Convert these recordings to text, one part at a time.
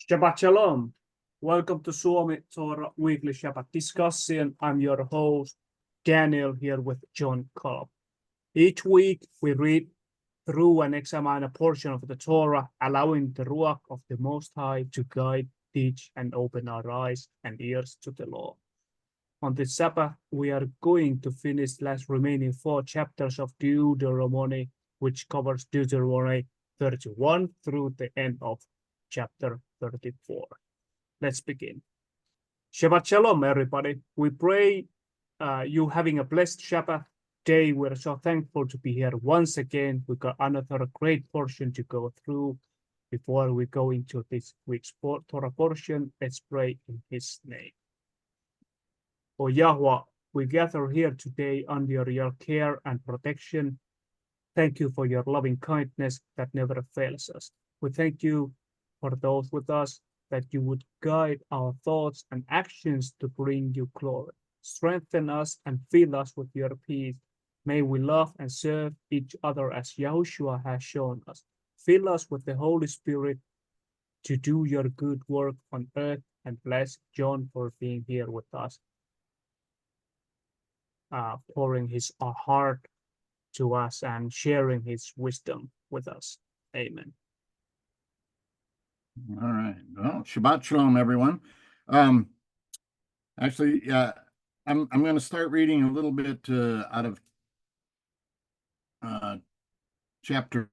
Shabbat Shalom. Welcome to Suomi Torah Weekly Shabbat Discussion. I'm your host, Daniel, here with John Kalb. Each week, we read through and examine a portion of the Torah, allowing the Ruach of the Most High to guide, teach, and open our eyes and ears to the law. On this Sabbath, we are going to finish the last remaining 4 chapters of Deuteronomy, which covers Deuteronomy 31 through the end of chapter 34. Let's begin. Shabbat Shalom, everybody. We pray you having a blessed Shabbat day. We're so thankful to be here once again. We got another great portion to go through. Before we go into this week's Torah portion, let's pray in His name. O Yahweh, we gather here today under your care and protection. Thank you for your loving kindness that never fails us. We thank you for those with us, that you would guide our thoughts and actions to bring you glory. Strengthen us and fill us with your peace. May we love and serve each other as Yahushua has shown us. Fill us with the Holy Spirit to do your good work on earth, and bless John for being here with us, pouring his heart to us and sharing his wisdom with us. Amen. All right. Well, Shabbat Shalom, everyone. Actually, I'm going to start reading a little bit out of chapter.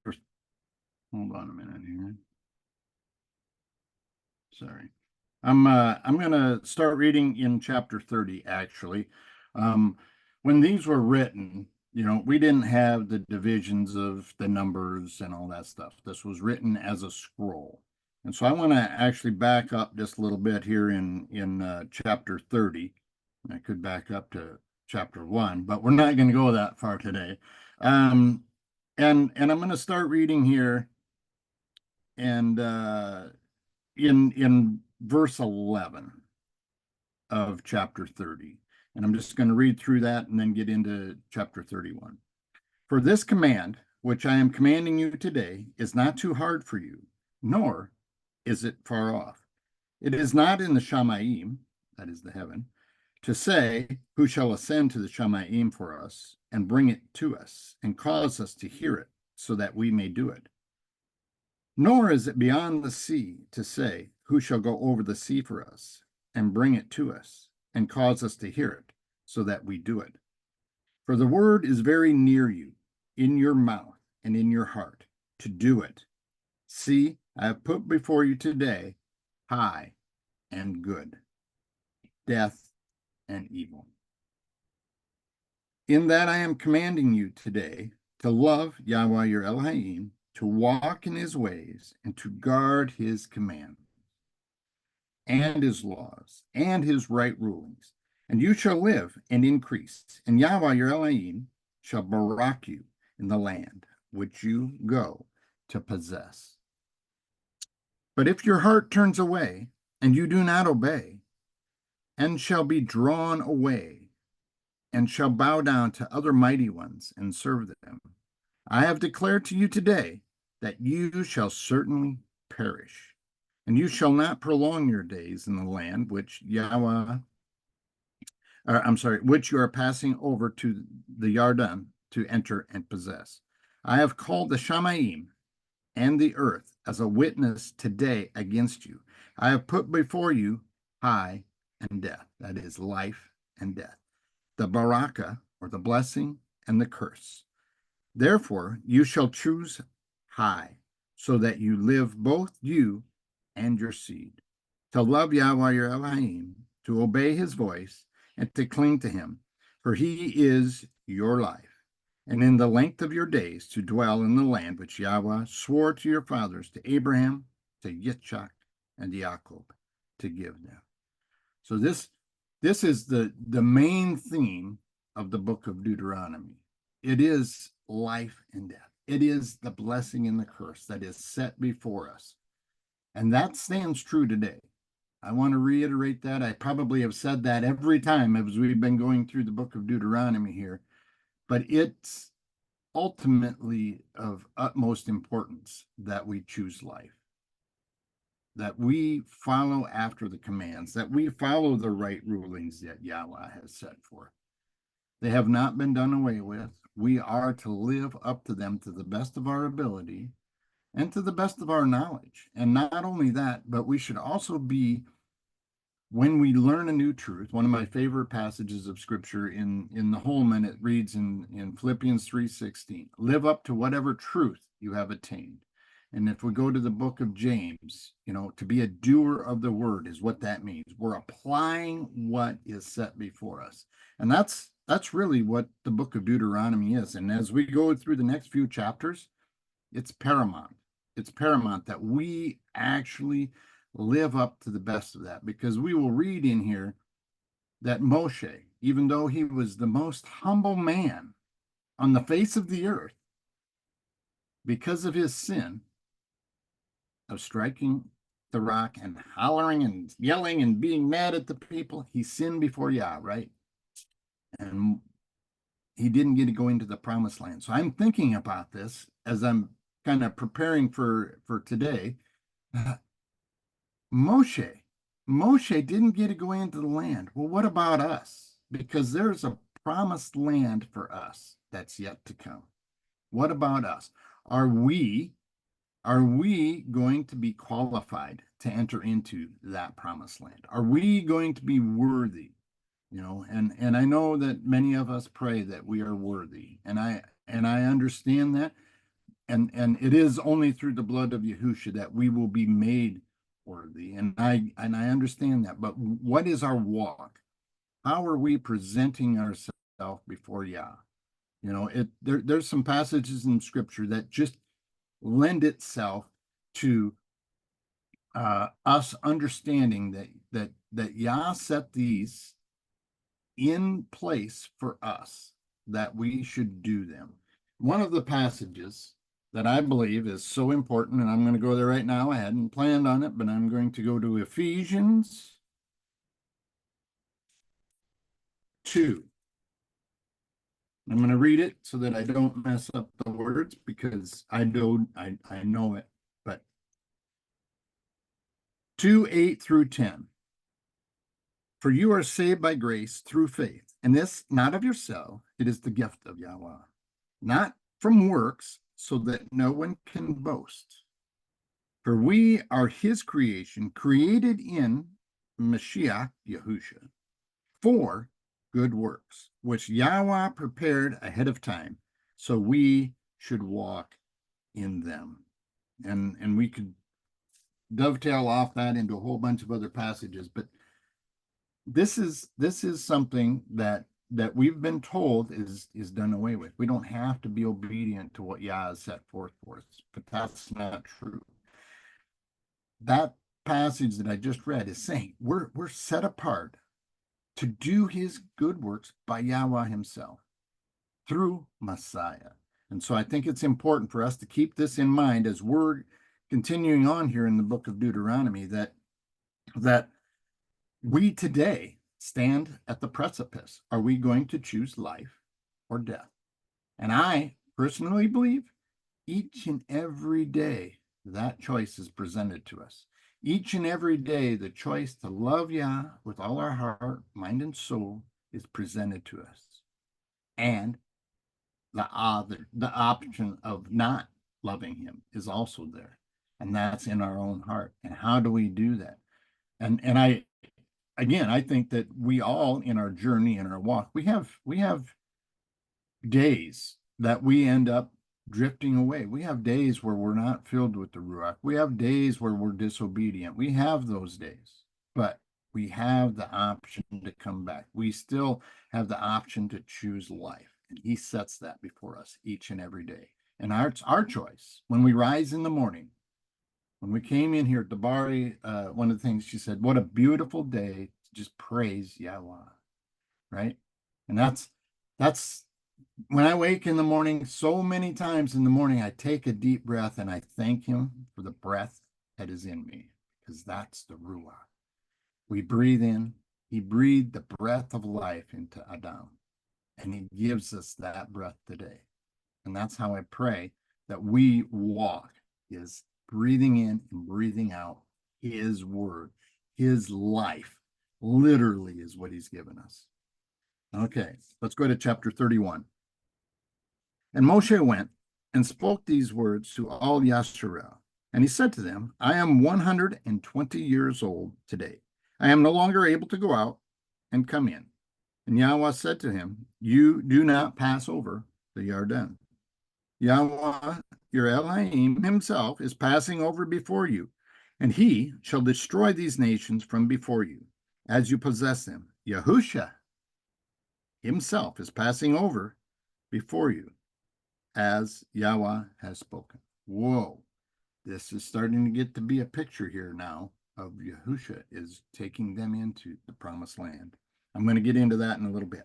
Hold on a minute here. Sorry. I'm going to start reading in chapter 30. Actually, when these were written, we didn't have the divisions of the numbers and all that stuff. This was written as a scroll. And so I want to actually back up just a little bit here in chapter 30. I could back up to chapter 1, but we're not going to go that far today. And I'm going to start reading here and in verse 11 of chapter 30. And I'm just going to read through that and then get into chapter 31. For this command, which I am commanding you today, is not too hard for you, nor is it far off. It is not in the Shamayim, that is the heaven, to say, who shall ascend to the Shamayim for us and bring it to us and cause us to hear it so that we may do it. Nor is it beyond the sea to say, who shall go over the sea for us and bring it to us and cause us to hear it so that we do it. For the word is very near you, in your mouth and in your heart, to do it. See, I have put before you today high and good, death and evil. In that I am commanding you today to love Yahweh your Elohim, to walk in his ways, and to guard his commands, and his laws, and his right rulings. And you shall live and increase, and Yahweh your Elohim shall barak you in the land which you go to possess. But if your heart turns away, and you do not obey, and shall be drawn away, and shall bow down to other mighty ones and serve them, I have declared to you today that you shall certainly perish, and you shall not prolong your days in the land which which you are passing over to the Yarden to enter and possess. I have called the Shamayim and the earth as a witness today against you. I have put before you high and death, that is life and death, the barakah, or the blessing, and the curse. Therefore you shall choose high, so that you live, both you and your seed, to love Yahweh your Elohim, to obey his voice, and to cling to him, for he is your life, and in the length of your days to dwell in the land which Yahweh swore to your fathers, to Abraham, to Yitzchak, and Jacob, to give them. So this is the main theme of the book of Deuteronomy. It is life and death. It is the blessing and the curse that is set before us. And that stands true today. I want to reiterate that. I probably have said that every time as we've been going through the book of Deuteronomy here, but it's ultimately of utmost importance that we choose life. that we follow after the commands, that we follow the right rulings that Yahweh has set forth. They have not been done away with. We are to live up to them to the best of our ability and to the best of our knowledge. And not only that, but we should also be, when we learn a new truth, one of my favorite passages of scripture in the Holman, it reads in Philippians 3:16, live up to whatever truth you have attained. And if we go to the book of James, to be a doer of the word is what that means. We're applying what is set before us. And that's really what the book of Deuteronomy is. And as we go through the next few chapters, it's paramount. It's paramount that we actually live up to the best of that, because we will read in here that Moshe, even though he was the most humble man on the face of the earth, because of his sin of striking the rock and hollering and yelling and being mad at the people, he sinned before Yah, right? And he didn't get to go into the promised land. So I'm thinking about this as I'm kind of preparing for today. Moshe didn't get to go into the land. Well, what about us? Because there's a promised land for us that's yet to come. What about us? Are we going to be qualified to enter into that promised land? Are we going to be worthy? And I know that many of us pray that we are worthy, and I understand that, and it is only through the blood of Yahushua that we will be made worthy, and I understand that. But what is our walk? How are we presenting ourselves before Yah? There's some passages in Scripture that just lend itself to us understanding that Yah set these in place for us, that we should do them. One of the passages that I believe is so important, and I'm going to go there right now. I hadn't planned on it, but I'm going to go to Ephesians 2. I'm going to read it so that I don't mess up the words, because I know it, but 2:8 through 10. For you are saved by grace through faith, and this not of yourself, it is the gift of Yahweh, not from works, so that no one can boast. For we are his creation, created in Mashiach, Yahushua, for good works, which Yahweh prepared ahead of time, so we should walk in them. And we could dovetail off that into a whole bunch of other passages, but this is something that we've been told is done away with. We don't have to be obedient to what Yah has set forth for us, but that's not true. That passage that I just read is saying we're set apart to do his good works by Yahweh himself through Messiah. And so I think it's important for us to keep this in mind as we're continuing on here in the book of Deuteronomy, that we today stand at the precipice. Are we going to choose life or death? And I personally believe each and every day that choice is presented to us. Each and every day, the choice to love Yah with all our heart, mind, and soul is presented to us. And the option of not loving him is also there. And that's in our own heart. And how do we do that? And I think that we all, in our journey, in our walk, we have days that we end up drifting away. We have days where we're not filled with the Ruach. We have days where we're disobedient. We have those days, but we have the option to come back. We still have the option to choose life. And he sets that before us each and every day. And it's our choice. When we rise in the morning, when we came in here at the Bari, one of the things she said, what a beautiful day to just praise Yahweh, right? And that's when I wake in the morning, so many times in the morning, I take a deep breath and I thank him for the breath that is in me, because that's the Ruach. We breathe in, he breathed the breath of life into Adam, and he gives us that breath today. And that's how I pray that we walk, is breathing in and breathing out his word, his life, literally is what he's given us. Okay, let's go to chapter 31. And Moshe went and spoke these words to all Yasharel. And he said to them, I am 120 years old today. I am no longer able to go out and come in. And Yahweh said to him, you do not pass over the Yarden. Yahweh, your Elohim himself, is passing over before you, and he shall destroy these nations from before you, as you possess them. Yahusha himself is passing over before you, as Yahweh has spoken. Whoa, this is starting to get to be a picture here now of Yahusha is taking them into the promised land. I'm going to get into that in a little bit.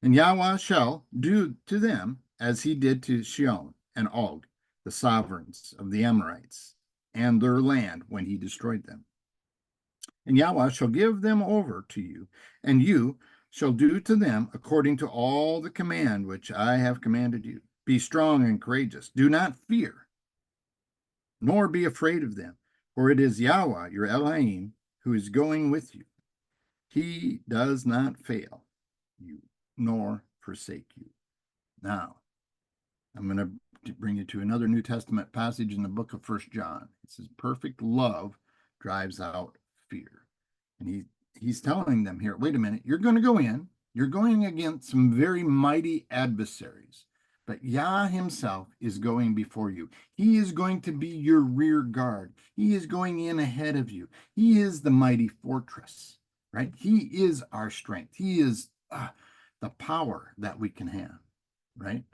And Yahweh shall do to them as he did to Sihon and Og, the sovereigns of the Amorites, and their land when he destroyed them. And Yahweh shall give them over to you, and you shall do to them according to all the command which I have commanded you. Be strong and courageous. Do not fear, nor be afraid of them, for it is Yahweh, your Elohim, who is going with you. He does not fail you, nor forsake you. Now, I'm going to bring you to another New Testament passage in the book of 1 John. It says, perfect love drives out fear. And he's telling them here, wait a minute, you're going to go in, you're going against some very mighty adversaries, but Yah himself is going before you. He is going to be your rear guard. He is going in ahead of you. He is the mighty fortress, right? He is our strength. He is the power that we can have, right?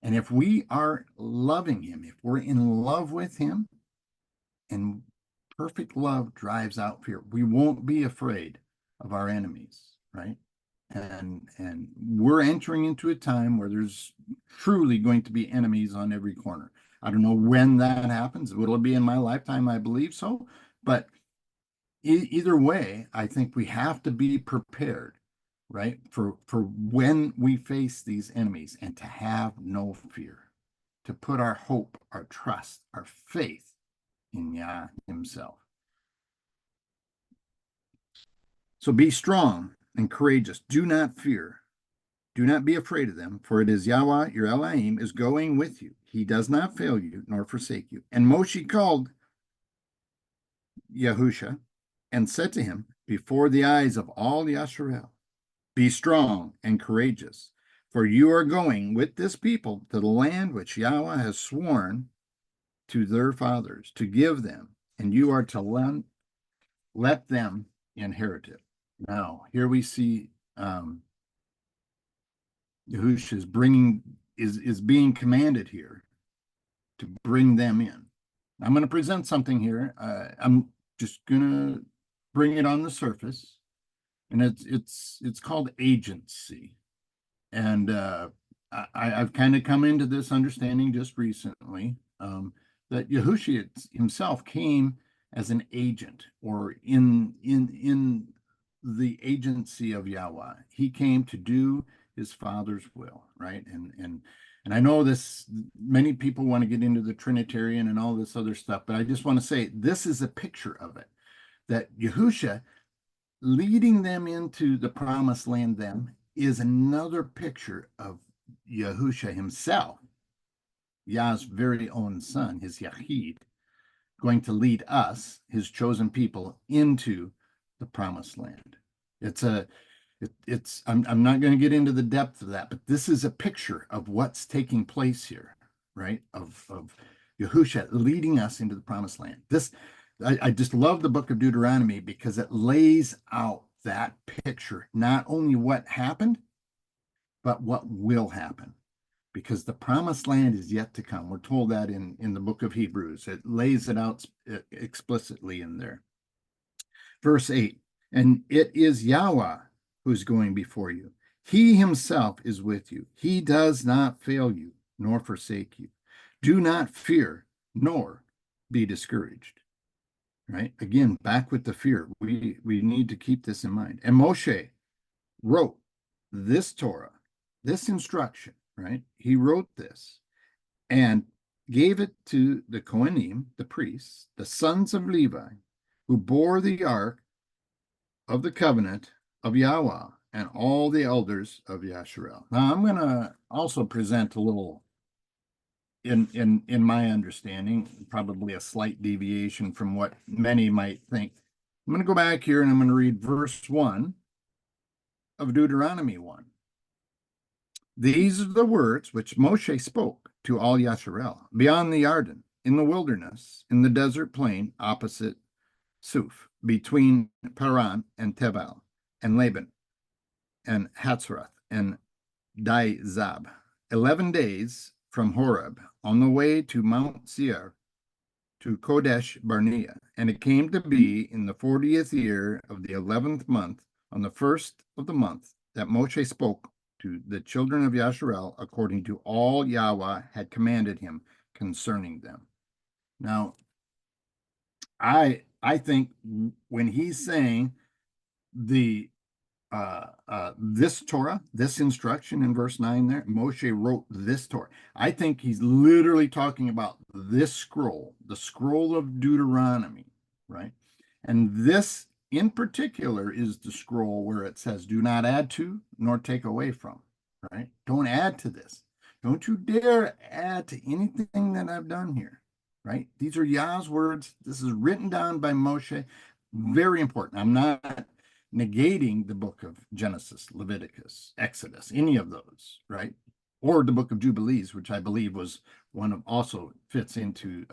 And if we are loving him, if we're in love with him, and perfect love drives out fear, we won't be afraid of our enemies, right? And we're entering into a time where there's truly going to be enemies on every corner. I don't know when that happens. Will it be in my lifetime? I believe so. But either way, I think we have to be prepared, right, for when we face these enemies, and to have no fear, to put our hope, our trust, our faith in Yah himself. So be strong and courageous. Do not fear. Do not be afraid of them, for it is Yahweh, your Elohim, is going with you. He does not fail you nor forsake you. And Moshe called Yahusha and said to him before the eyes of all Yasharel, be strong and courageous, for you are going with this people to the land which Yahweh has sworn to their fathers to give them, and you are to let them inherit it. Now, here we see Yahusha is being commanded here to bring them in. I'm going to present something here. I'm just going to bring it on the surface, and it's called agency. And I've kind of come into this understanding just recently that Yahusha himself came as an agent, or in the agency of Yahweh. He came to do his Father's will, right? And I know this, many people want to get into the Trinitarian and all this other stuff, but I just want to say this is a picture of it, that Yahusha leading them into the promised land then is another picture of Yahusha himself, Yah's very own son, his Yahid, going to lead us, his chosen people, into the promised land. I'm not going to get into the depth of that, but this is a picture of what's taking place here, right? Of Yahusha leading us into the promised land. I just love the book of Deuteronomy because it lays out that picture, not only what happened, but what will happen, because the promised land is yet to come. We're told that in the book of Hebrews. It lays it out explicitly in there. Verse 8, and it is Yahweh who's going before you. He himself is with you. He does not fail you nor forsake you. Do not fear nor be discouraged. Right? Again, back with the fear. We need to keep this in mind. And Moshe wrote this Torah, this instruction, right? He wrote this and gave it to the Kohanim, the priests, the sons of Levi, who bore the ark of the covenant of Yahweh, and all the elders of Yasharel. Now, I'm going to also present a little, in my understanding, probably a slight deviation from what many might think. I'm going to go back here and I'm going to read verse 1 of Deuteronomy 1. These are the words which Moshe spoke to all Yasharel beyond the Jordan, in the wilderness, in the desert plain opposite Suf, between Paran and Tebal, and Laban, and Hatzroth, and Dizab, 11 days from Horeb, on the way to Mount Seir, to Kodesh Barnea. And it came to be in the 40th year of the 11th month, on the first of the month, that Moshe spoke to the children of Yasharel according to all Yahweh had commanded him concerning them. Now, I think when he's saying this Torah, this instruction in verse 9 there, Moshe wrote this Torah. I think he's literally talking about this scroll, the scroll of Deuteronomy, right? And this in particular is the scroll where it says, do not add to nor take away from, right? Don't add to this. Don't you dare add to anything that I've done here, right? These are Yah's words. This is written down by Moshe. Very important. I'm not negating the book of Genesis, Leviticus, Exodus, any of those, right? Or the book of Jubilees, which I believe was one of, also fits into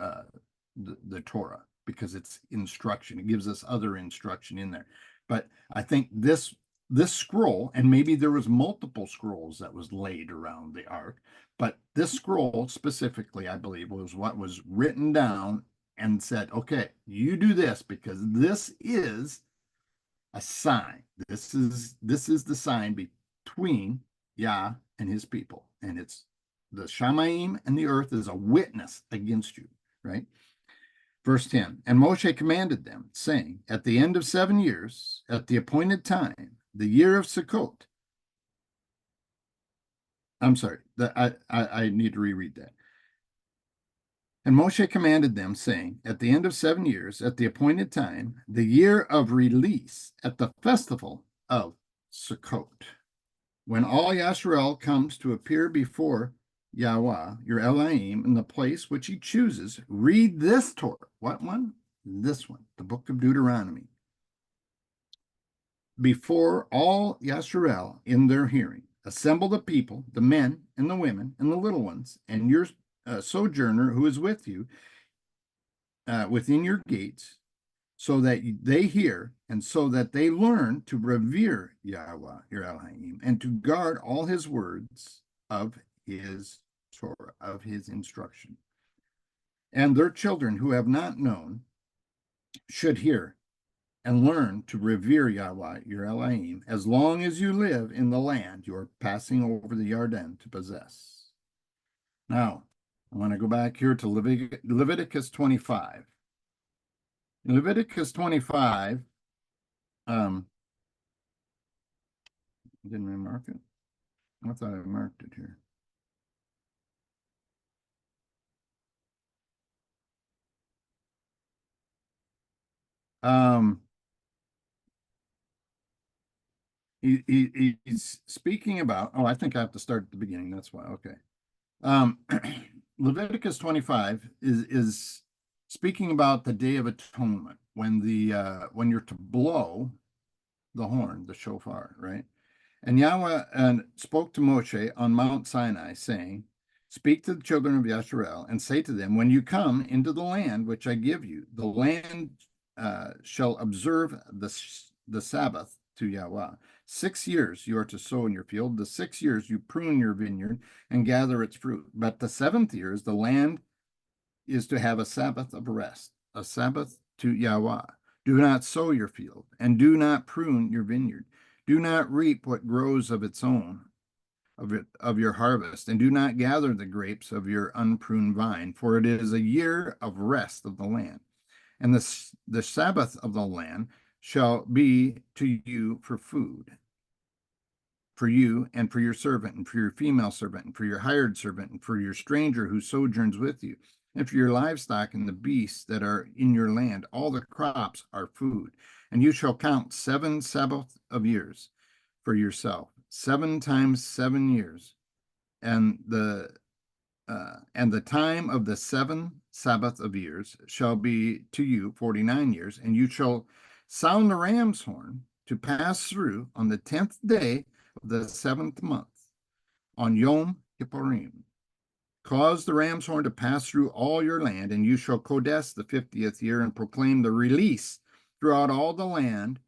the Torah, because it's instruction. It gives us other instruction in there. But I think this scroll, and maybe there was multiple scrolls that was laid around the ark, but this scroll specifically, I believe, was what was written down and said, okay, you do this because this is a sign. This is the sign between Yah and his people. And it's the Shamaim, and the earth is a witness against you, right? Verse 10, and Moshe commanded them, saying, at the end of 7 years, at the appointed time, the year of Sukkot. I'm sorry, I need to reread that. And Moshe commanded them, saying, at the end of 7 years, at the appointed time, the year of release, at the festival of Sukkot, when all Yasharel comes to appear before Yahweh, your Elohim, in the place which he chooses, read this Torah. What one? This one, the book of Deuteronomy. Before all Yasharel in their hearing, assemble the people, the men and the women and the little ones, and your sojourner who is with you within your gates, so that they hear and so that they learn to revere Yahweh, your Elohim, and to guard all his words of his Torah, of his instruction. And their children who have not known should hear and learn to revere Yahweh, your Elohim, as long as you live in the land you are passing over the Jordan to possess. Now, I want to go back here to Leviticus 25. In Leviticus 25, didn't I mark it? I thought I marked it here. He's speaking about, oh, I think I have to start at the beginning. That's why. Okay. Leviticus 25 is speaking about the Day of Atonement, when when you're to blow the horn, the shofar, right? And Yahweh spoke to Moshe on Mount Sinai, saying, speak to the children of Yasharel and say to them, when you come into the land which I give you, the land shall observe the Sabbath to Yahweh. 6 years you are to sow in your field. The 6 years you prune your vineyard and gather its fruit. But the 7th year the land is to have a Sabbath of rest, a Sabbath to Yahweh. Do not sow your field, and do not prune your vineyard. Do not reap what grows of its own, of your harvest, and do not gather the grapes of your unpruned vine, for it is a year of rest of the land. And the Sabbath of the land shall be to you for food, for you and for your servant, and for your female servant, and for your hired servant, and for your stranger who sojourns with you. and for your livestock and the beasts that are in your land. All the crops are food. And you shall count 7 Sabbaths of years for yourself, 7 times 7 years. And the time of the 7 Sabbath of years shall be to you 49 years, and you shall sound the ram's horn to pass through on the 10th day of the 7th month, on Yom Kippurim. Cause the ram's horn to pass through all your land, and you shall Kodesh the 50th year, and proclaim the release throughout all the land,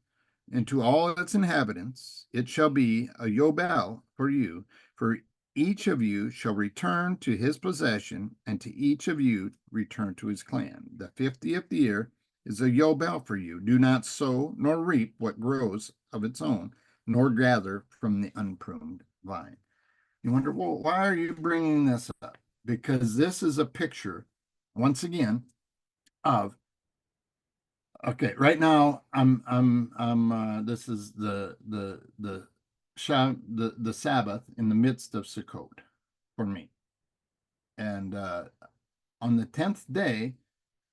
and to all its inhabitants. It shall be a Yobel for you, for each of you shall return to his possession, and to each of you return to his clan. The 50th year is a Yobel for you. Do not sow nor reap what grows of its own, nor gather from the unpruned vine. You wonder, well, why are you bringing this up? Because this is a picture, once again, of, okay, right now this is the Sabbath in the midst of Sukkot for me. And on the 10th day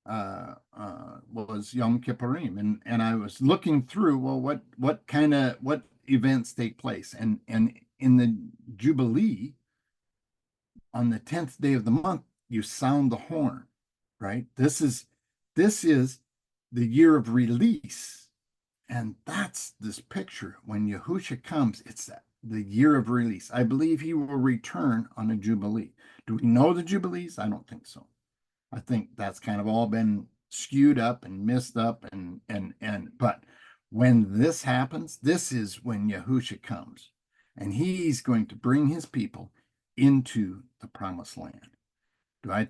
was Yom Kippurim, and I was looking through, well, what events take place, and in the Jubilee, on the 10th day of the month, you sound the horn, right? This is the year of release. And that's this picture. When Yahushua comes, it's the year of release. I believe he will return on a Jubilee. Do we know the Jubilees? I don't think so. I think that's kind of all been skewed up and messed up, but when this happens, this is when Yahushua comes, and he's going to bring his people into the promised land. Do I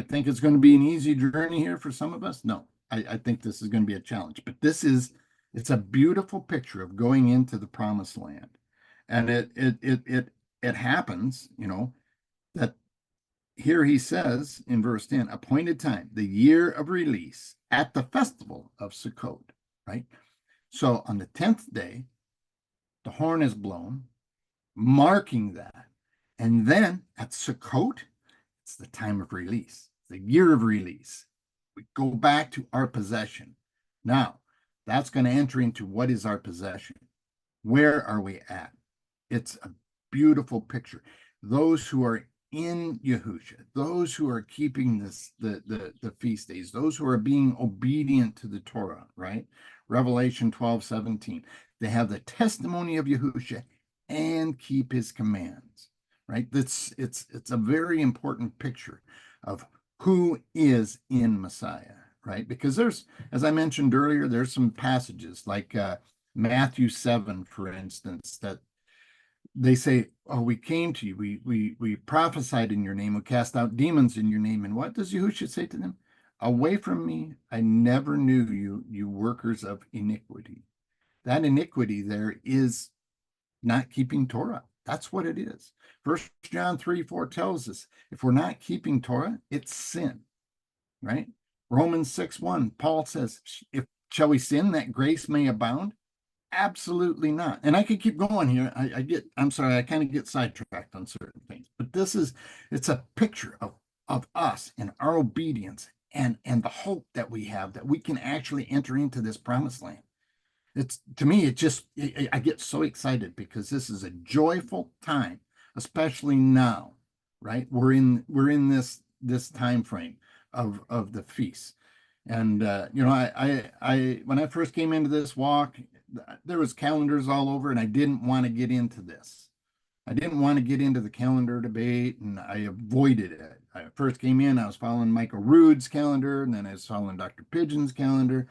think it's going to be an easy journey here for some of us? No, I think this is going to be a challenge, but it's a beautiful picture of going into the promised land. And it happens, that here he says in verse 10, appointed time, the year of release at the festival of Sukkot, right? So on the 10th day, the horn is blown, marking that. And then at Sukkot, it's the time of release, the year of release. We go back to our possession. Now, that's going to enter into what is our possession. Where are we at? It's a beautiful picture. Those who are in Yahushua, those who are keeping the feast days, those who are being obedient to the Torah, right? Revelation 12:17. They have the testimony of Yahushua and keep his commands, right? It's a very important picture of who is in Messiah, right? Because there's, as I mentioned earlier, there's some passages like Matthew 7, for instance, that they say, oh, we came to you, we prophesied in your name, we cast out demons in your name. And what does Yahushua say to them? Away from me, I never knew you, you workers of iniquity. That iniquity there is not keeping Torah. That's what it is. 1 John 3:4 tells us, if we're not keeping Torah, it's sin, right? Romans 6:1, Paul says, shall we sin that grace may abound? Absolutely not. And I could keep going here. I'm sorry, I kind of get sidetracked on certain things, but it's a picture of us and our obedience and the hope that we have that we can actually enter into this promised land. It's, to me, I get so excited because this is a joyful time, especially now, right? We're in this time frame of the feast. And I when I first came into this walk, there was calendars all over, and I didn't want to get into this. I didn't want to get into the calendar debate, and I avoided it. I first came in, I was following Michael Rood's calendar, and then I was following Dr. Pigeon's calendar.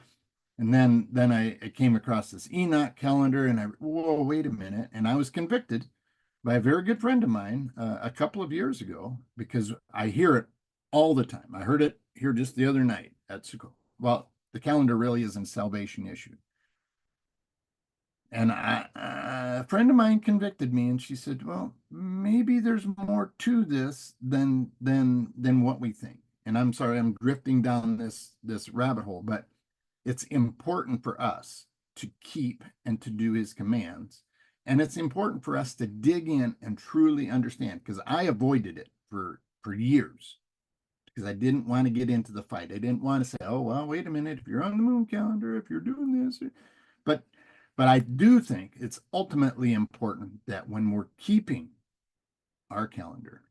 And then I came across this Enoch calendar, and whoa, wait a minute. And I was convicted by a very good friend of mine a couple of years ago, because I hear it all the time. I heard it here just the other night at Sukkot. Well, the calendar really isn't a salvation issue. And a friend of mine convicted me, and she said, well, maybe there's more to this than what we think. And I'm sorry, I'm drifting down this rabbit hole, but it's important for us to keep and to do his commands. And it's important for us to dig in and truly understand, because I avoided it for years. because I didn't want to get into the fight. I didn't want to say, oh, well, wait a minute, if you're on the moon calendar, if you're doing this, but I do think it's ultimately important that when we're keeping our calendar,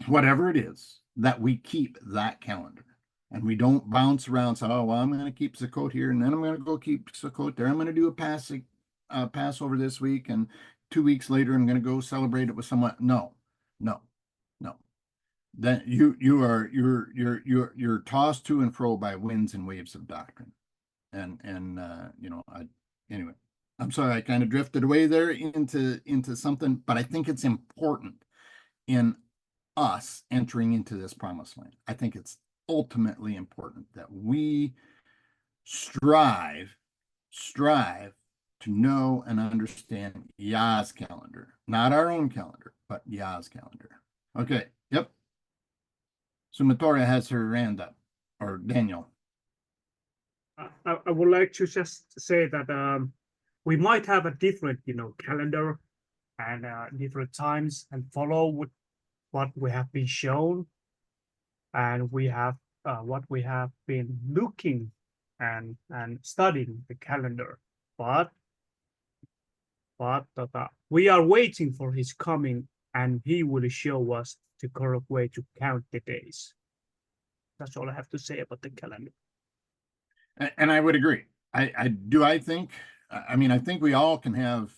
whatever it is, that we keep that calendar. And we don't bounce around, say, oh, well, I'm going to keep Sukot here, and then I'm going to go keep Sukot there. I'm going to do a Passover this week, and 2 weeks later, I'm going to go celebrate it with someone. No. Then you're tossed to and fro by winds and waves of doctrine. And anyway, I'm sorry, I kind of drifted away there into something, but I think it's important in us entering into this promised land. I think it's ultimately important that we strive to know and understand Yah's calendar, not our own calendar, but Yah's calendar. Okay, yep. Suomi Torah has her hand up, or Daniel. I would like to just say that we might have a different, calendar and different times, and follow what we have been shown, and we have what we have been looking and studying the calendar. But we are waiting for his coming, and he will show us the correct way to count the days. That's all I have to say about the calendar. And I would agree. I think we all can have,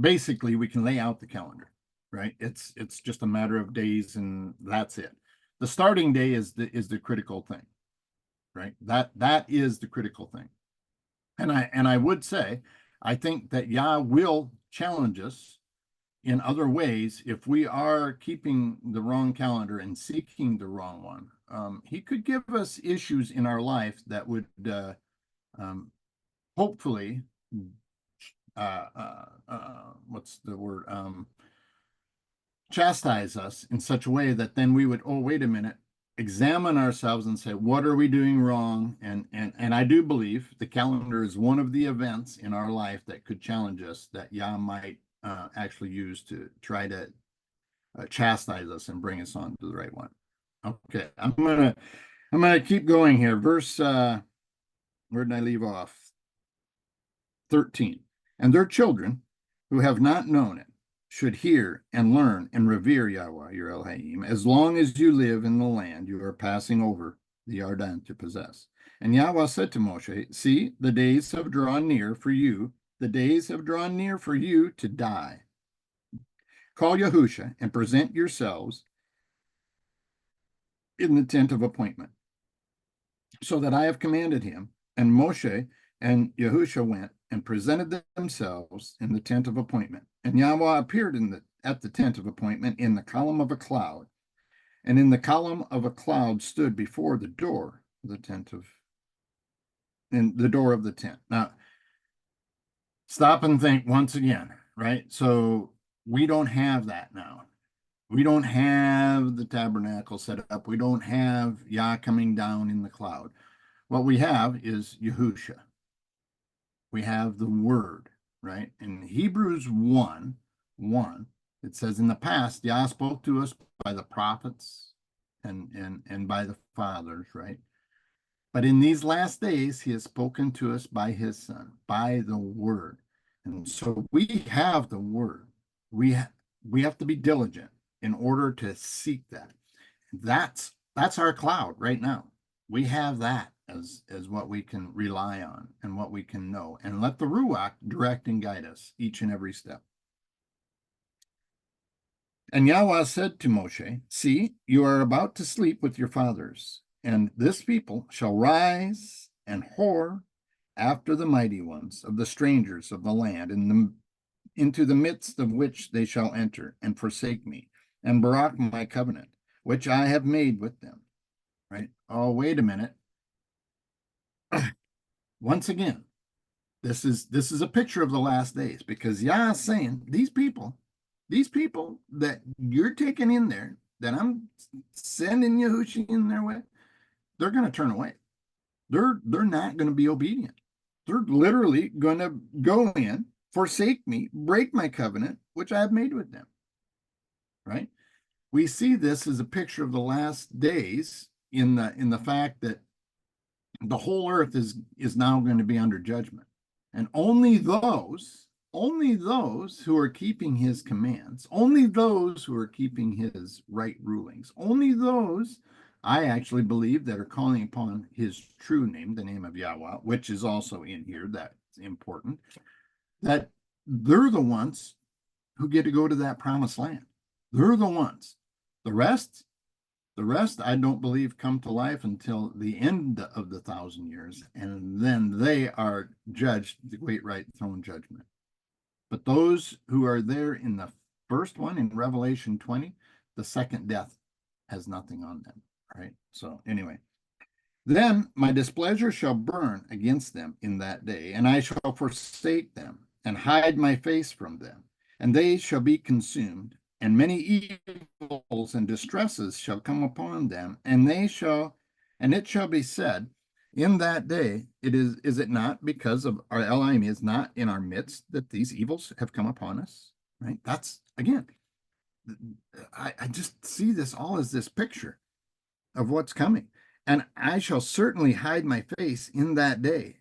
basically we can lay out the calendar, right? It's just a matter of days, and that's it. The starting day is the critical thing, right? That is the critical thing. And I would say, I think that Yah will challenge us in other ways if we are keeping the wrong calendar and seeking the wrong one. He could give us issues in our life that would hopefully, what's the word? Chastise us in such a way that then we would, oh, wait a minute, examine ourselves and say, what are we doing wrong? And I do believe the calendar is one of the events in our life that could challenge us, that Yah might actually use to try to chastise us and bring us on to the right one. Okay, I'm gonna keep going here. Verse where did I leave off? 13. And their children who have not known it should hear and learn and revere Yahweh, your Elohim, as long as you live in the land you are passing over the Yarden to possess. And Yahweh said to Moshe, see, the days have drawn near for you. The days have drawn near for you to die. Call Yahusha and present yourselves in the tent of appointment, so that I have commanded him. And Moshe and Yahusha went and presented themselves in the tent of appointment. And Yahweh appeared at the tent of appointment in the column of a cloud. And in the column of a cloud stood before the door of the tent of the tent. Now, stop and think once again, right? So we don't have that now. We don't have the tabernacle set up. We don't have Yah coming down in the cloud. What we have is Yahusha. We have the word, right? In Hebrews 1, it says, in the past, Yah spoke to us by the prophets and by the fathers, right? But in these last days, he has spoken to us by his son, by the word. And so we have the word. We have to be diligent in order to seek that. That's our cloud right now. We have that as what we can rely on and what we can know, and let the Ruach direct and guide us each and every step. And Yahweh said to Moshe, see, you are about to sleep with your fathers, and this people shall rise and whore after the mighty ones of the strangers of the land, into the midst of which they shall enter, and forsake me, and break my covenant, which I have made with them. Right? Oh, wait a minute. Once again, this is a picture of the last days, because Yah is saying these people that you're taking in there, that I'm sending Yahushua in their way, they're going to turn away. They're not going to be obedient. They're literally going to go in, forsake me, break my covenant, which I have made with them. Right? we see this as a picture of the last days in the fact that the whole earth is now going to be under judgment. And only those who are keeping his commands, only those who are keeping his right rulings, only those, I actually believe, that are calling upon his true name, the name of Yahweh, which is also in here, that's important, that they're the ones who get to go to that promised land. They're the ones. The rest, I don't believe, come to life until the end of the 1,000 years, and then they are judged, the great white throne judgment. But those who are there in the first one, in Revelation 20, the second death has nothing on them, right? So anyway, then my displeasure shall burn against them in that day, and I shall forsake them and hide my face from them, and they shall be consumed. And many evils and distresses shall come upon them, and it shall be said in that day, is it not because of our Elohim is not in our midst that these evils have come upon us? Right? That's, again, I just see this all as this picture of what's coming. And I shall certainly hide my face in that day.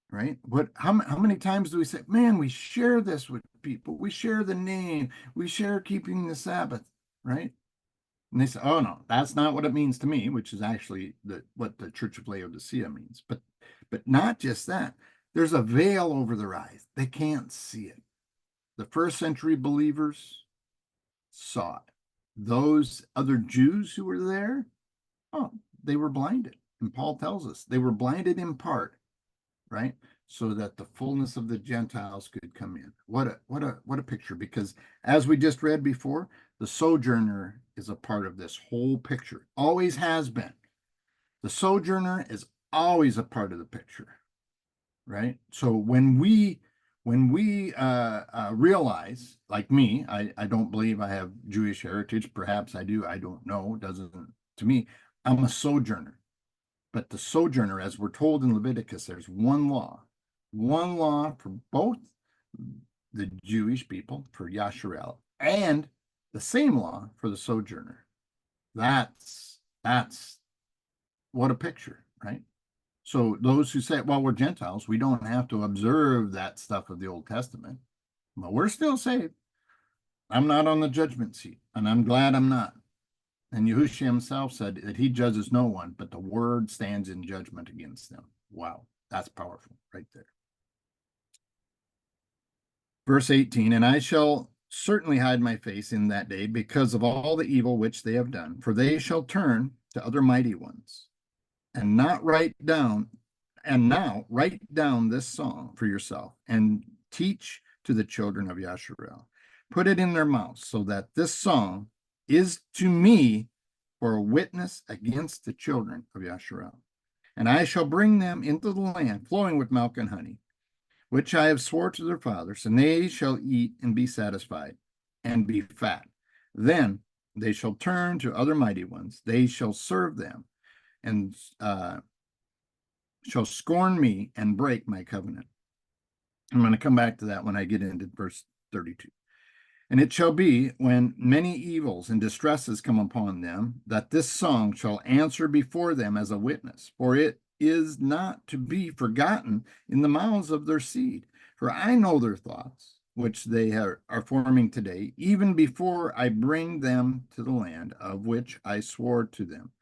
Right? How many times do we say, man, we share this with people, we share the name, we share keeping the Sabbath, right? And they say, oh no, that's not what it means to me, which is actually what the Church of Laodicea means. But not just that, there's a veil over their eyes. They can't see it. The first century believers saw it. Those other Jews who were there, oh, they were blinded. And Paul tells us they were blinded in part, right? So that the fullness of the Gentiles could come in. What a picture, because as we just read before, the sojourner is a part of this whole picture, always has been. The sojourner is always a part of the picture, right? So when we realize, like me, I don't believe I have Jewish heritage, perhaps I do, I don't know, doesn't, to me, I'm a sojourner. But the sojourner, as we're told in Leviticus, there's one law for both the Jewish people, for Yasharel, and the same law for the sojourner. That's what a picture, right? So those who say, well, we're Gentiles, we don't have to observe that stuff of the Old Testament, but we're still saved. I'm not on the judgment seat, and I'm glad I'm not. And Yahushua himself said that he judges no one, but the word stands in judgment against them. Wow, that's powerful right there. Verse 18, and I shall certainly hide my face in that day because of all the evil which they have done, for they shall turn to other mighty ones, and now write down this song for yourself, and teach to the children of Yasharel. Put it in their mouths, so that this song is to me for a witness against the children of Yasharel. And I shall bring them into the land flowing with milk and honey, which I have swore to their fathers, and they shall eat and be satisfied and be fat. Then they shall turn to other mighty ones. They shall serve them and shall scorn me and break my covenant. I'm going to come back to that when I get into verse 32. And it shall be, when many evils and distresses come upon them, that this song shall answer before them as a witness, for it is not to be forgotten in the mouths of their seed. For I know their thoughts, which they are forming today, even before I bring them to the land of which I swore to them.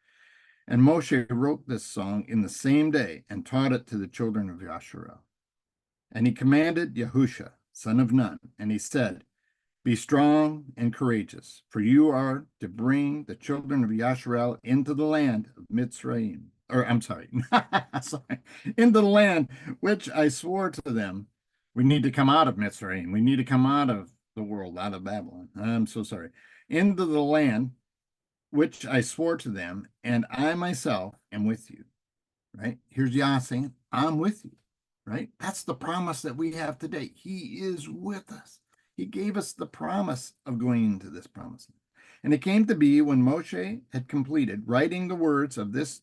And Mosheh wrote this song in the same day and taught it to the children of Yasharel. And he commanded Yahushua, son of Nun, and he said, be strong and courageous, for you are to bring the children of Yasharel into the land of Mitzrayim. Or I'm sorry, into the land which I swore to them. We need to come out of Mitzrayim. We need to come out of the world, out of Babylon. I'm so sorry. Into the land which I swore to them, and I myself am with you. Right? Here's Yah saying, I'm with you. Right? That's the promise that we have today. He is with us. He gave us the promise of going into this promise. And it came to be when Moshe had completed writing the words of this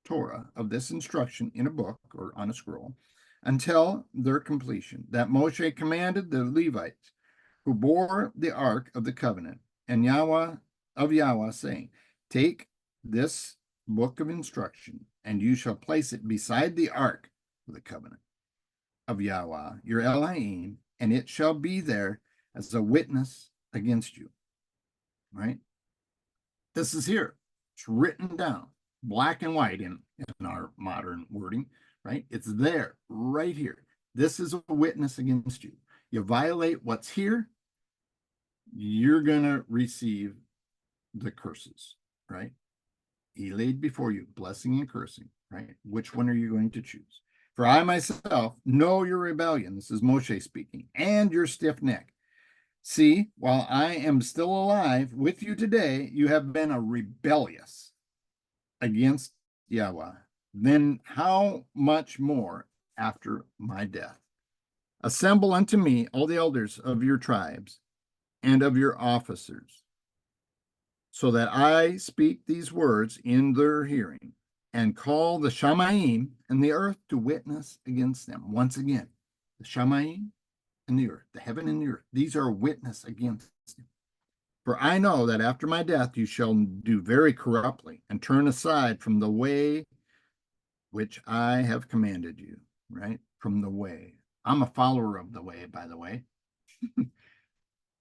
Torah, of this instruction in a book or on a scroll, until their completion, that Moshe commanded the Levites who bore the ark of the covenant, and Yahweh of Yahweh, saying, take this book of instruction, and you shall place it beside the ark of the covenant of Yahweh, your Elohim, and it shall be there as a witness against you. Right? This is here. It's written down, black and white in our modern wording, right? It's there, right here. This is a witness against you. You violate what's here, you're going to receive the curses, right? He laid before you blessing and cursing, right? Which one are you going to choose? For I myself know your rebellion. This is Mosheh speaking, and your stiff neck. See, while I am still alive with you today, you have been a rebellious against Yahweh. Then how much more after my death? Assemble unto me all the elders of your tribes and of your officers, so that I speak these words in their hearing, and call the Shamayim and the earth to witness against them. Once again, the Shamayim and the earth, the heaven and the earth, these are a witness against them. For I know that after my death you shall do very corruptly, and turn aside from the way which I have commanded you, right? From the way. I'm a follower of the way, by the way.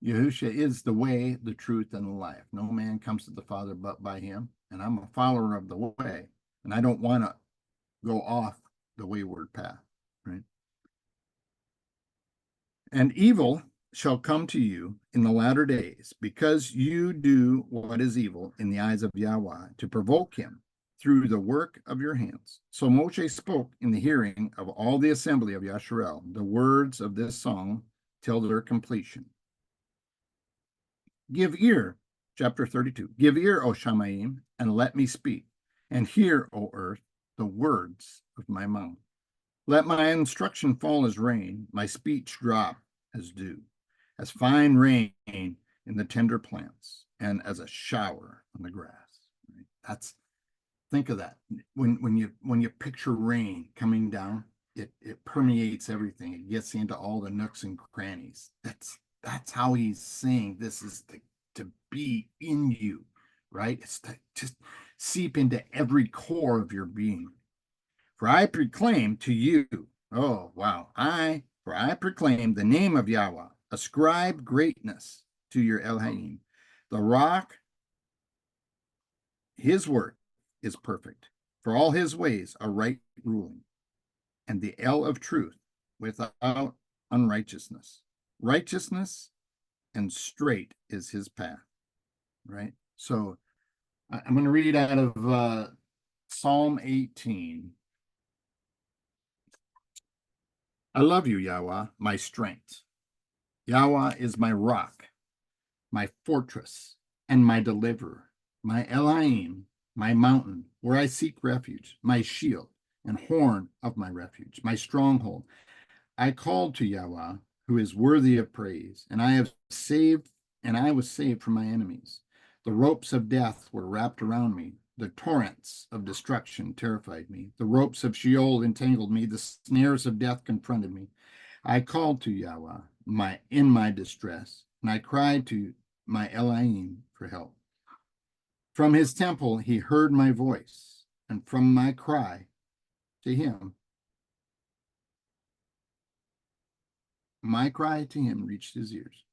Yahushua is the way, the truth, and the life. No man comes to the Father but by him. And I'm a follower of the way. And I don't want to go off the wayward path, right? And evil shall come to you in the latter days, because you do what is evil in the eyes of Yahweh, to provoke him through the work of your hands. So Moshe spoke in the hearing of all the assembly of Yasharel the words of this song till their completion. Give ear, chapter 32. Give ear, O Shamayim, and let me speak. And hear, O earth, the words of my mouth. Let my instruction fall as rain, my speech drop as dew, as fine rain in the tender plants, and as a shower on the grass. Right? Think of that. When you picture rain coming down, it permeates everything. It gets into all the nooks and crannies. That's how he's saying this is to be in you, right? It's to just seep into every core of your being. For I proclaim to you, oh wow, for I proclaim the name of Yahweh, ascribe greatness to your Elohim. The Ruach, his work is perfect, for all his ways are right ruling, and the El of truth without unrighteousness. Righteousness and straight is his path, right? So I'm going to read out of Psalm 18. I love you, Yahweh, my strength. Yahweh is my rock, my fortress, and my deliverer, my Elohim, my mountain, where I seek refuge, my shield and horn of my refuge, my stronghold. I called to Yahweh, who is worthy of praise, and I was saved from my enemies. The ropes of death were wrapped around me. The torrents of destruction terrified me. The ropes of Sheol entangled me. The snares of death confronted me. I called to Yahweh in my distress, and I cried to my Elohim for help. From his temple he heard my voice, and from my cry to him, reached his ears.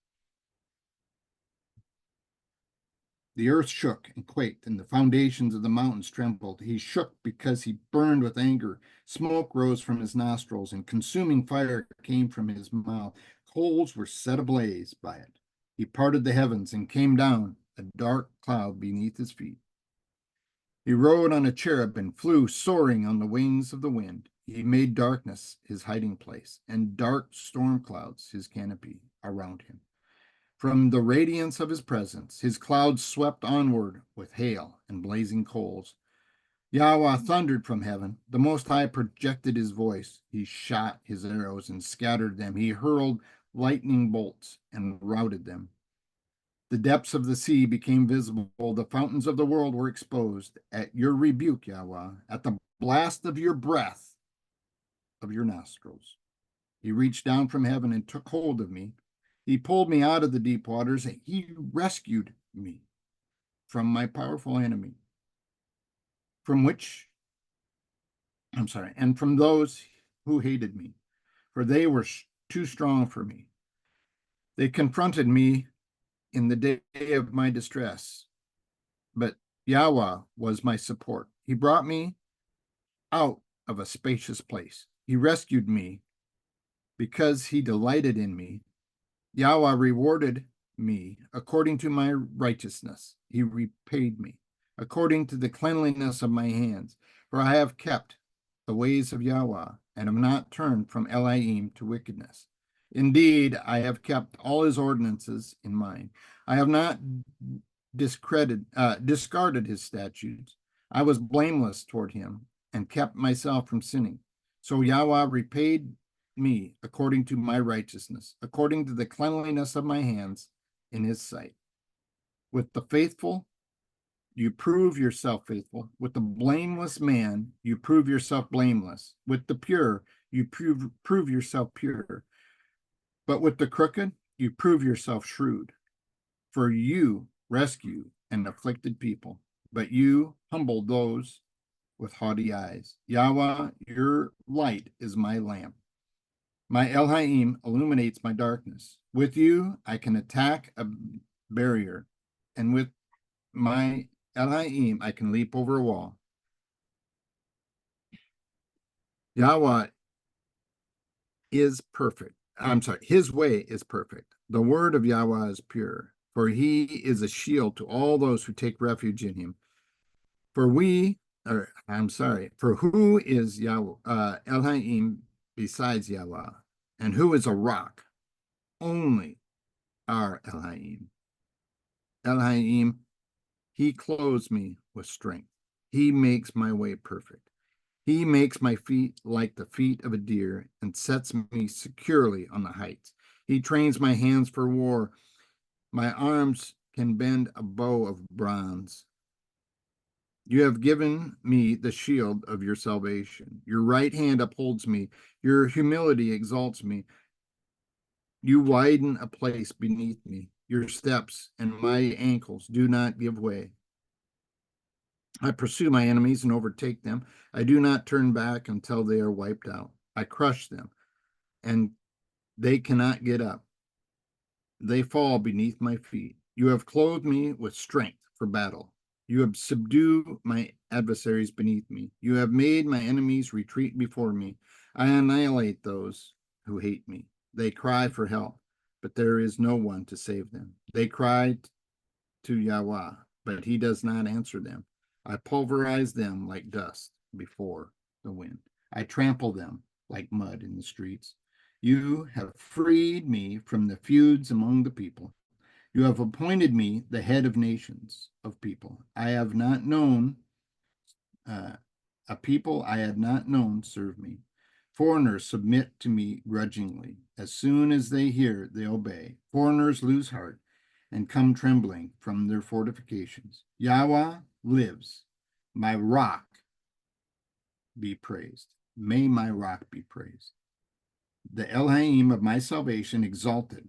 The earth shook and quaked, and the foundations of the mountains trembled. He shook because he burned with anger. Smoke rose from his nostrils, and consuming fire came from his mouth. Coals were set ablaze by it. He parted the heavens and came down, a dark cloud beneath his feet. He rode on a cherub and flew soaring on the wings of the wind. He made darkness his hiding place, and dark storm clouds his canopy around him. From the radiance of his presence, his clouds swept onward with hail and blazing coals. Yahweh thundered from heaven. The Most High projected his voice. He shot his arrows and scattered them. He hurled lightning bolts and routed them. The depths of the sea became visible. The fountains of the world were exposed. At your rebuke, Yahweh, at the blast of your breath of your nostrils, he reached down from heaven and took hold of me. He pulled me out of the deep waters, and he rescued me. from my powerful enemy, and from those who hated me, for they were too strong for me. They confronted me in the day of my distress, but Yahweh was my support. He brought me out of a spacious place. He rescued me because he delighted in me. Yahweh rewarded me according to my righteousness. He repaid me according to the cleanliness of my hands. For I have kept the ways of Yahweh and have not turned from Elohim to wickedness. Indeed, I have kept all his ordinances in mind. I have not discarded his statutes. I was blameless toward him and kept myself from sinning. So Yahweh repaid me according to my righteousness, according to the cleanliness of my hands in his sight. With the faithful, you prove yourself faithful. With the blameless man, you prove yourself blameless. With the pure, you prove yourself pure. But with the crooked, you prove yourself shrewd. For you rescue an afflicted people, but you humble those with haughty eyes. Yahweh, your light is my lamp. My Elohim illuminates my darkness. With you, I can attack a barrier, and with my Elohim, I can leap over a wall. Yahweh is perfect. His way is perfect. The word of Yahweh is pure, for he is a shield to all those who take refuge in him. For who is Yahweh, Elohim besides Yahweh, and who is a rock? Only our Elohim. Elohim, he clothes me with strength. He makes my way perfect. He makes my feet like the feet of a deer and sets me securely on the heights. He trains my hands for war. My arms can bend a bow of bronze. You have given me the shield of your salvation. Your right hand upholds me. Your humility exalts me. You widen a place beneath me. Your steps and my ankles do not give way. I pursue my enemies and overtake them. I do not turn back until they are wiped out. I crush them, and they cannot get up. They fall beneath my feet. You have clothed me with strength for battle. You have subdued my adversaries beneath me. You have made my enemies retreat before me. I annihilate those who hate me. They cry for help, but there is no one to save them. They cry to Yahweh, but he does not answer them. I pulverize them like dust before the wind. I trample them like mud in the streets. You have freed me from the feuds among the people. You have appointed me the head of nations of people. I have not known, a people I had not known serve me. Foreigners submit to me grudgingly. As soon as they hear, they obey. Foreigners lose heart and come trembling from their fortifications. Yahweh lives. My rock be praised. May my rock be praised. The Elohim of my salvation exalted.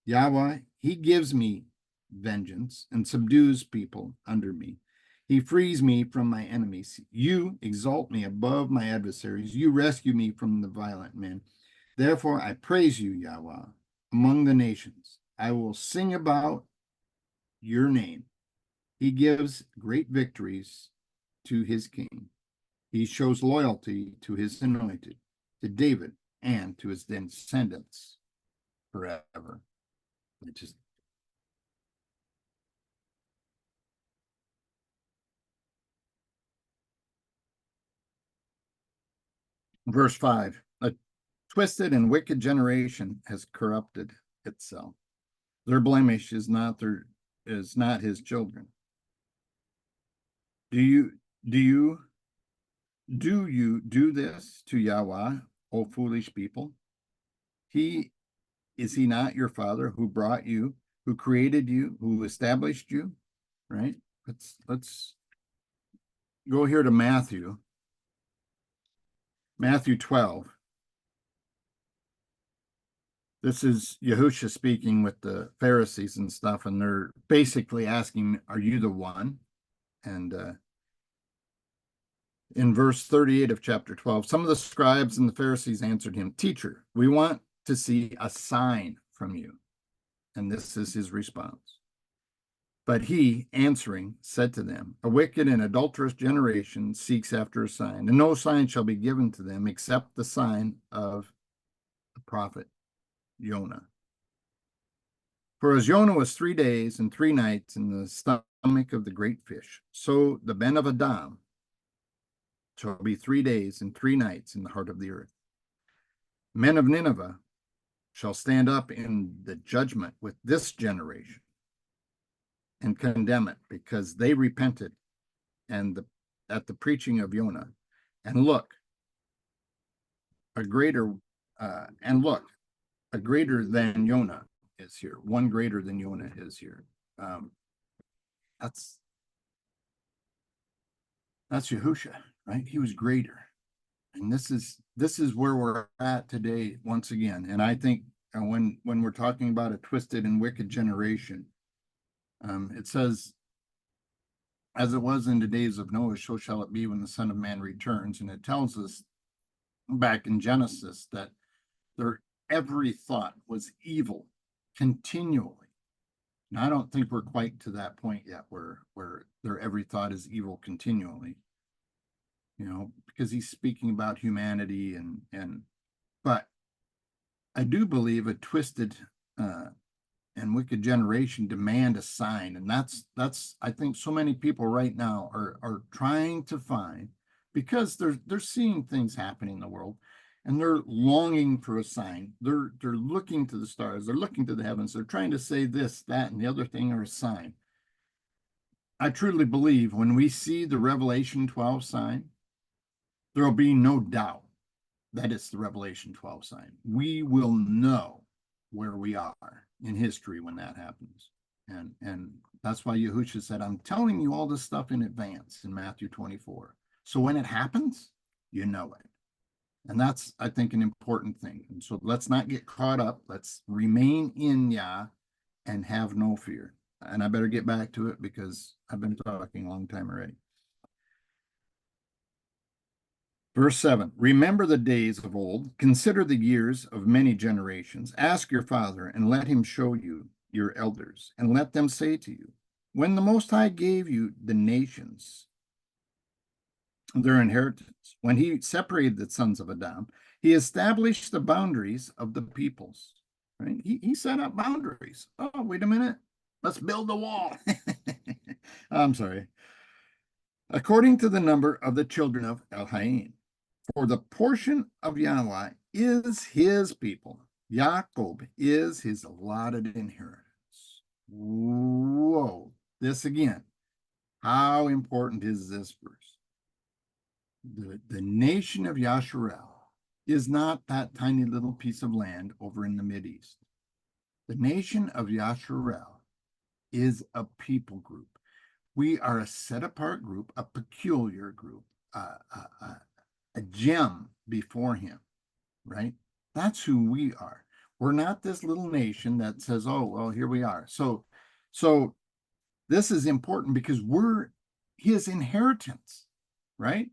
Yahweh, he gives me vengeance and subdues people under me. He frees me from my enemies. You exalt me above my adversaries. You rescue me from the violent men. Therefore, I praise you, Yahweh, among the nations. I will sing about your name. He gives great victories to his king. He shows loyalty to his anointed, to David, and to his descendants forever. Verse 5, a twisted and wicked generation has corrupted itself. Their blemish is not his children. Do you do this to Yahweh, O foolish people? Is he not your father who brought you, who created you, who established you? Right? Let's go here to Matthew 12. This is Yahushua speaking with the Pharisees and stuff, and they're basically asking, are you the one? And in verse 38 of chapter 12, some of the scribes and the Pharisees answered him, Teacher, we want to see a sign from you. And this is his response. But he, answering, said to them, a wicked and adulterous generation seeks after a sign, and no sign shall be given to them except the sign of the prophet Jonah. For as Jonah was 3 days and 3 nights in the stomach of the great fish, so the Ben of Adam shall be 3 days and 3 nights in the heart of the earth. Men of Nineveh shall stand up in the judgment with this generation and condemn it, because they repented at the preaching of Jonah. And look, a greater than Jonah is here. One greater than Jonah is here. That's Yahushua, right? He was greater. And this is where we're at today once again. And I think when we're talking about a twisted and wicked generation, it says, as it was in the days of Noah, so shall it be when the Son of Man returns. And it tells us back in Genesis that their every thought was evil continually. And I don't think we're quite to that point yet where their every thought is evil continually, because he's speaking about humanity but I do believe a twisted and wicked generation demand a sign. And that's I think so many people right now are trying to find, because they're seeing things happening in the world and they're longing for a sign. They're looking to the stars, they're looking to the heavens, they're trying to say this, that, and the other thing are a sign. I truly believe when we see the Revelation 12 sign, there will be no doubt that it's the Revelation 12 sign. We will know where we are in history when that happens. And that's why Yahushua said, I'm telling you all this stuff in advance in Matthew 24. So when it happens, you know it. And that's, I think, an important thing. And so let's not get caught up. Let's remain in Yah and have no fear. And I better get back to it because I've been talking a long time already. Verse 7, remember the days of old, consider the years of many generations. Ask your father, and let him show you your elders, and let them say to you, when the Most High gave you the nations, their inheritance, when he separated the sons of Adam, he established the boundaries of the peoples. Right? He set up boundaries. Oh, wait a minute. Let's build the wall. I'm sorry. According to the number of the children of Elhain. For the portion of Yahweh is his people. Jacob is his allotted inheritance. Whoa. This again. How important is this verse? The nation of Yasharel is not that tiny little piece of land over in the Mideast. The nation of Yasharel is a people group. We are a set-apart group, a peculiar group, a gem before him, right? That's who we are. We're not this little nation that says, oh, well, here we are. So this is important because we're his inheritance, right?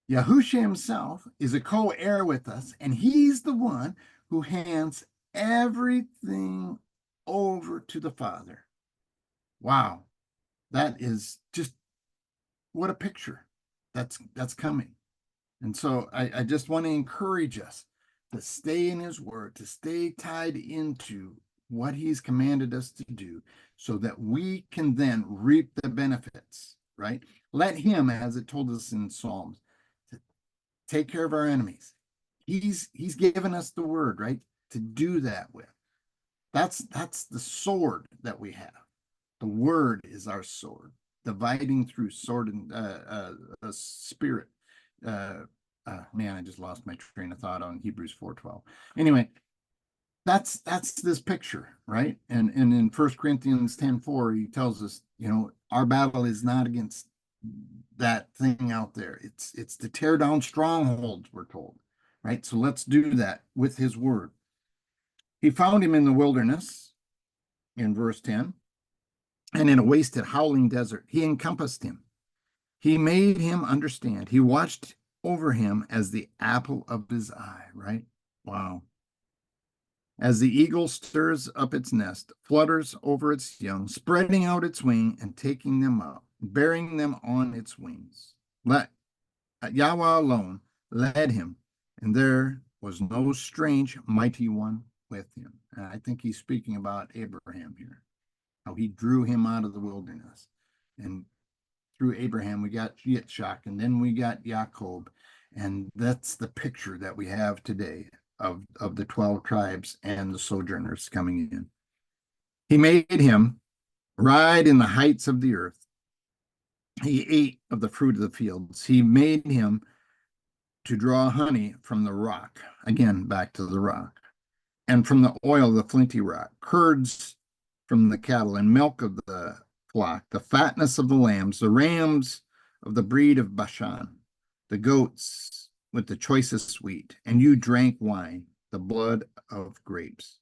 Yahushua himself is a co-heir with us, and he's the one who hands everything over to the Father. Wow. That is just, what a picture that's coming. And so I just want to encourage us to stay in his word, to stay tied into what he's commanded us to do, so that we can then reap the benefits, right? Let him, as it told us in Psalms, to take care of our enemies. He's given us the word, right, to do that with. That's the sword that we have. The word is our sword, dividing through sword and spirit. Man, I just lost my train of thought on Hebrews 4:12. Anyway, that's this picture, right? And in 1 Corinthians 10:4, he tells us, our battle is not against that thing out there. It's to tear down strongholds, we're told, right? So let's do that with his word. He found him in the wilderness, in verse 10, and in a wasted, howling desert. He encompassed him. He made him understand. He watched over him as the apple of his eye, right? Wow. As the eagle stirs up its nest, flutters over its young, spreading out its wing and taking them up, bearing them on its wings. Yahweh alone led him, and there was no strange mighty one with him. And I think he's speaking about Abraham here, how he drew him out of the wilderness. And through Abraham, we got Yitzchak, and then we got Jacob. And that's the picture that we have today of the 12 tribes and the sojourners coming in. He made him ride in the heights of the earth. He ate of the fruit of the fields. He made him to draw honey from the rock. Again, back to the rock. And from the oil of the flinty rock, curds from the cattle, and milk of the flock, the fatness of the lambs, the rams of the breed of Bashan, the goats with the choicest wheat, and you drank wine, the blood of grapes.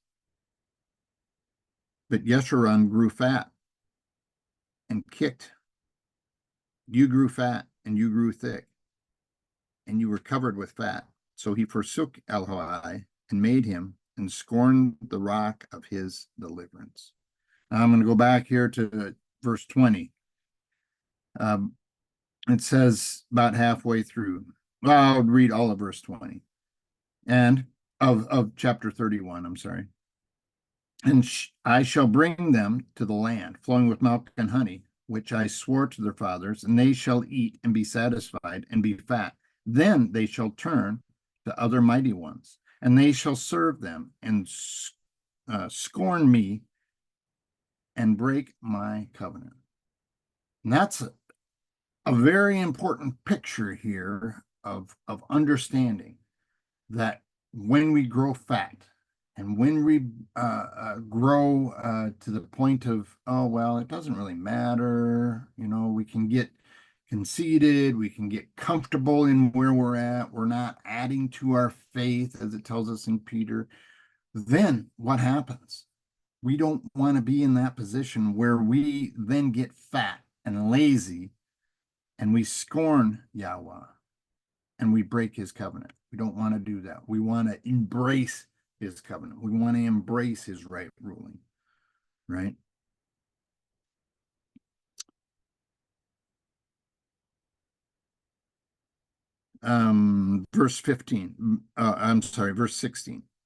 But Yeshurun grew fat and kicked. You grew fat and you grew thick, and you were covered with fat. So he forsook Elohai and made him and scorned the rock of his deliverance. Now I'm going to go back here to verse 20. It says about halfway through. Well, I'll read all of verse 20 and of chapter 31. I'm sorry. And I shall bring them to the land flowing with milk and honey, which I swore to their fathers, and they shall eat and be satisfied and be fat. Then they shall turn to other mighty ones, and they shall serve them and scorn me and break my covenant. And that's a very important picture here of understanding that when we grow fat and when we grow to the point of, oh, well, it doesn't really matter, we can get conceited, we can get comfortable in where we're at, we're not adding to our faith, as it tells us in Peter, then what happens? We don't want to be in that position where we then get fat and lazy and we scorn Yahweh and we break his covenant. We don't want to do that. We want to embrace his covenant. We want to embrace his right ruling, right? Verse 16.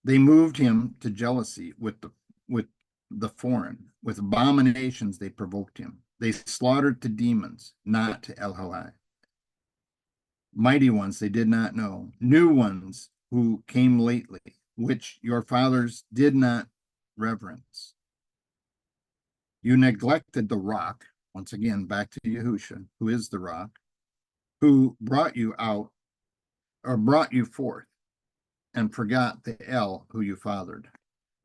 They moved him to jealousy with the foreign, with abominations they provoked him. They slaughtered to demons, not to Elohai. Mighty ones they did not know, new ones who came lately, which your fathers did not reverence. You neglected the rock, once again, back to Yahusha, who is the rock, who brought you out, or brought you forth, and forgot the El who you fathered.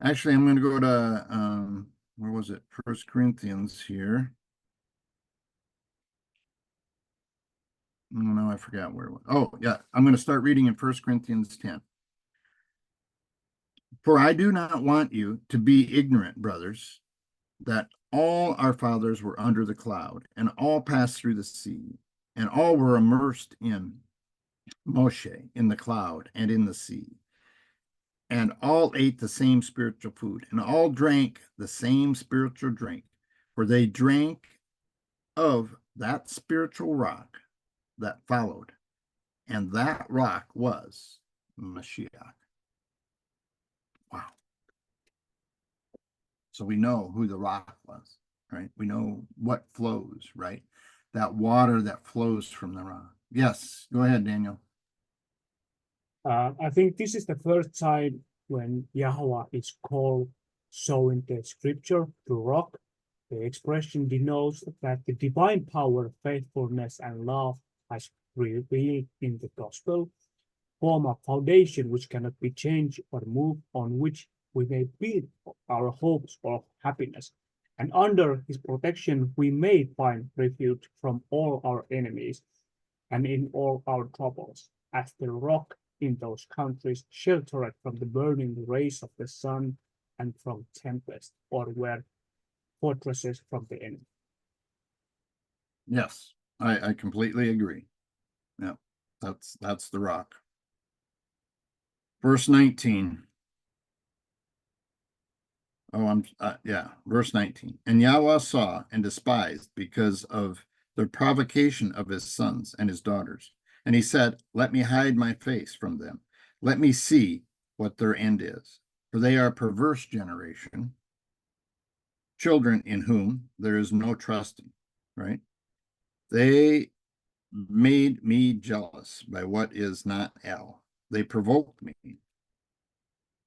Actually, I'm going to go to, where was it? 1 Corinthians here. Oh, no, I forgot where it was. Oh, yeah, I'm going to start reading in 1 Corinthians 10. For I do not want you to be ignorant, brothers, that all our fathers were under the cloud, and all passed through the sea, and all were immersed in Mosheh, in the cloud and in the sea, and all ate the same spiritual food, and all drank the same spiritual drink, for they drank of that spiritual rock that followed, and that rock was Mashiach. Wow. So we know who the rock was, right? We know what flows, right? That water that flows from the rock. Yes, go ahead, Daniel. I think this is the first time when Yahweh is called so in the scripture, the rock. The expression denotes that the divine power, faithfulness, and love has revealed in the gospel, form a foundation which cannot be changed or moved, on which we may build our hopes of happiness. And under his protection, we may find refuge from all our enemies and in all our troubles, as the rock in those countries sheltered from the burning rays of the sun and from tempest, or were fortresses from the enemy. Yes, I completely agree. Yeah, that's the rock. Verse 19. Verse 19. And Yahweh saw and despised because of the provocation of his sons and his daughters. And he said, let me hide my face from them. Let me see what their end is. For they are a perverse generation, children in whom there is no trusting, right? They made me jealous by what is not El. They provoked me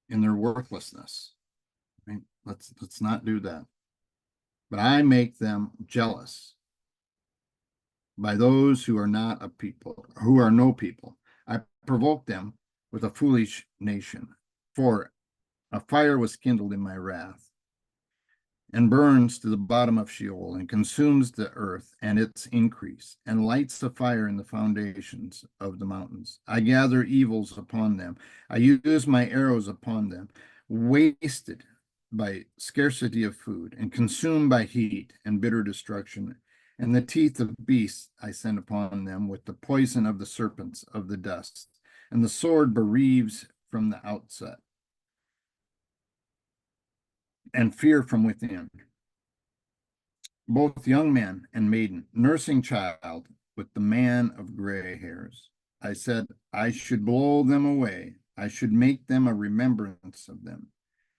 in their worthlessness. Right? Let's not do that. But I make them jealous by those who are not a people, who are no people. I provoke them with a foolish nation, for a fire was kindled in my wrath, and burns to the bottom of Sheol, and consumes the earth and its increase, and lights the fire in the foundations of the mountains. I gather evils upon them. I use my arrows upon them, wasted by scarcity of food, and consumed by heat and bitter destruction. And the teeth of beasts I send upon them with the poison of the serpents of the dust, and the sword bereaves from the outset, and fear from within. Both young man and maiden, nursing child with the man of gray hairs. I said, I should blow them away. I should make them a remembrance of them,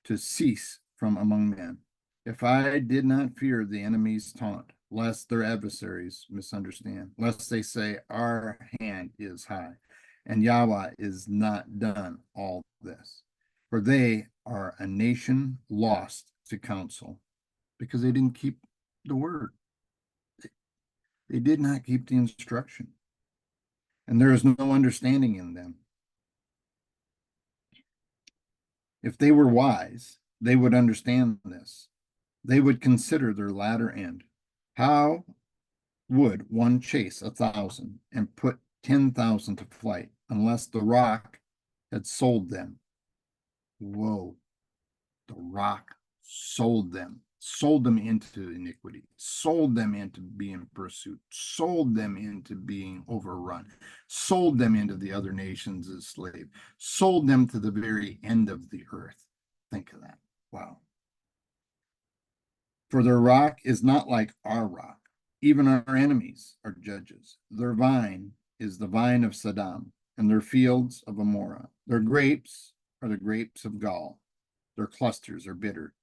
to cease from among men. If I did not fear the enemy's taunt, lest their adversaries misunderstand, lest they say, our hand is high, and Yahweh is not done all this. For they are a nation lost to counsel, because they didn't keep the word. They did not keep the instruction, and there is no understanding in them. If they were wise, they would understand this. They would consider their latter end. How would one chase 1,000 and put 10,000 to flight unless the rock had sold them? Whoa, the rock sold them into iniquity, sold them into being pursued, sold them into being overrun, sold them into the other nations as slaves, sold them to the very end of the earth. Think of that. Wow. For their rock is not like our rock. Even our enemies are judges. Their vine is the vine of Sodom, and their fields of Amorah. Their grapes are the grapes of Gaul. Their clusters are bitter.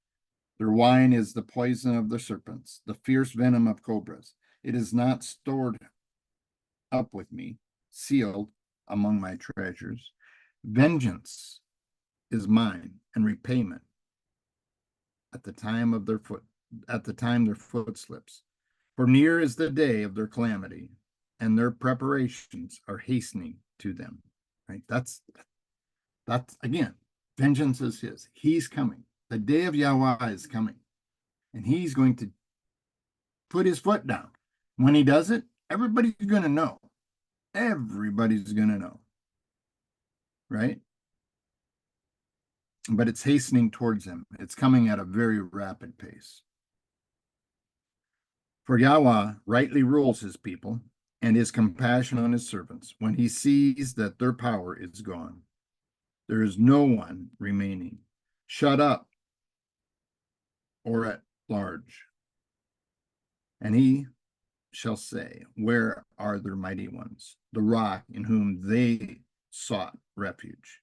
Their wine is the poison of the serpents, the fierce venom of cobras. It is not stored up with me, sealed among my treasures. Vengeance is mine, and repayment at the time their foot slips. For near is the day of their calamity, and their preparations are hastening to them. Right? That's again, vengeance is his. He's coming. The day of Yahweh is coming, and he's going to put his foot down. When he does it, everybody's going to know. Everybody's going to know. Right? But it's hastening towards him. It's coming at a very rapid pace. For Yahweh rightly rules his people and his compassion on his servants when he sees that their power is gone. There is no one remaining. Shut up or at large. And he shall say, where are their mighty ones, the rock in whom they sought refuge,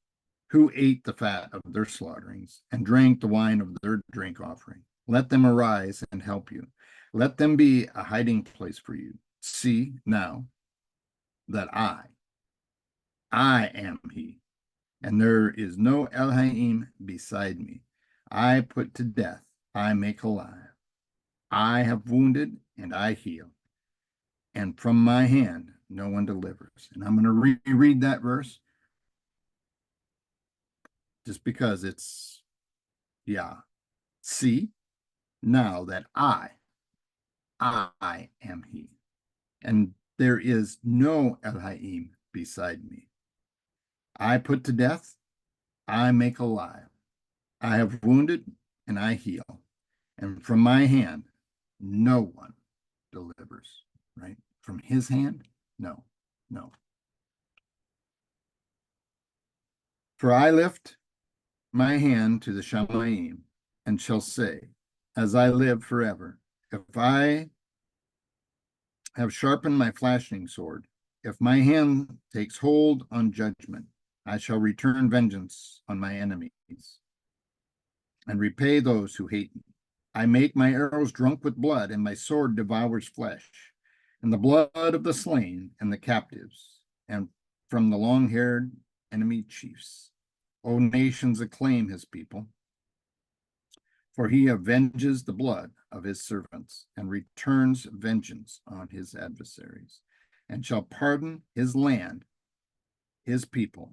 who ate the fat of their slaughterings and drank the wine of their drink offering? Let them arise and help you. Let them be a hiding place for you. See now that I am he, and there is no Elohim beside me. I put to death, I make alive. I have wounded, and I heal. And from my hand, no one delivers. And I'm going to reread that verse just because it's, See, now that I am he, and there is no Elohim beside me. I put to death, I make alive. I have wounded and I heal, and from my hand no one delivers, right? From his hand? No, no. For I lift my hand to the Shamayim and shall say, as I live forever, if I have sharpened my flashing sword, if my hand takes hold on judgment, I shall return vengeance on my enemies and repay those who hate me. I make my arrows drunk with blood, and my sword devours flesh, and the blood of the slain and the captives, and from the long-haired enemy chiefs. O nations, acclaim his people, for he avenges the blood of his servants and returns vengeance on his adversaries, and shall pardon his land, his people,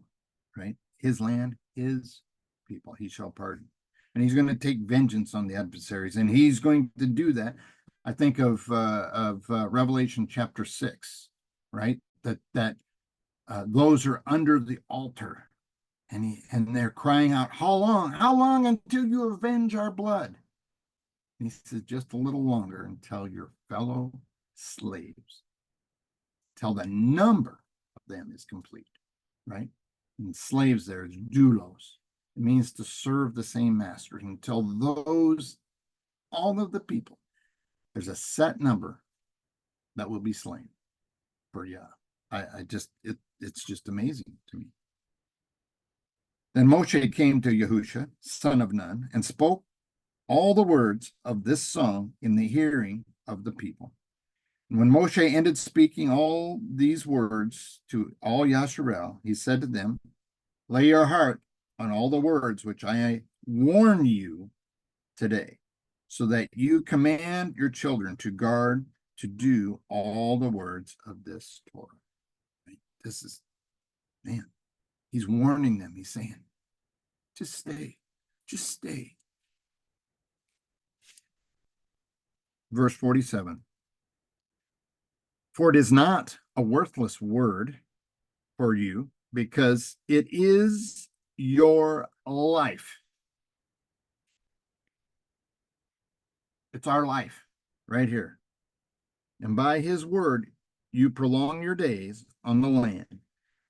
right? His land, his people, he shall pardon. And he's going to take vengeance on the adversaries, and he's going to do that. I think of Revelation chapter 6, right? That those are under the altar, and they're crying out, how long until you avenge our blood? And he says, just a little longer, until your fellow slaves, till the number of them is complete, right? And slaves there is doulos. It means to serve the same master until those, all of the people, there's a set number that will be slain for Yah. It's just amazing to me. Then Moshe came to Yahusha, son of Nun, and spoke all the words of this song in the hearing of the people. And when Moshe ended speaking all these words to all Yasharel, he said to them, lay your heart on all the words which I warn you today, so that you command your children to guard, to do all the words of this Torah. Right? This is, man, he's warning them. He's saying, just stay, just stay. Verse 47. For it is not a worthless word for you, because it is your life. It's our life right here. And by his word, you prolong your days on the land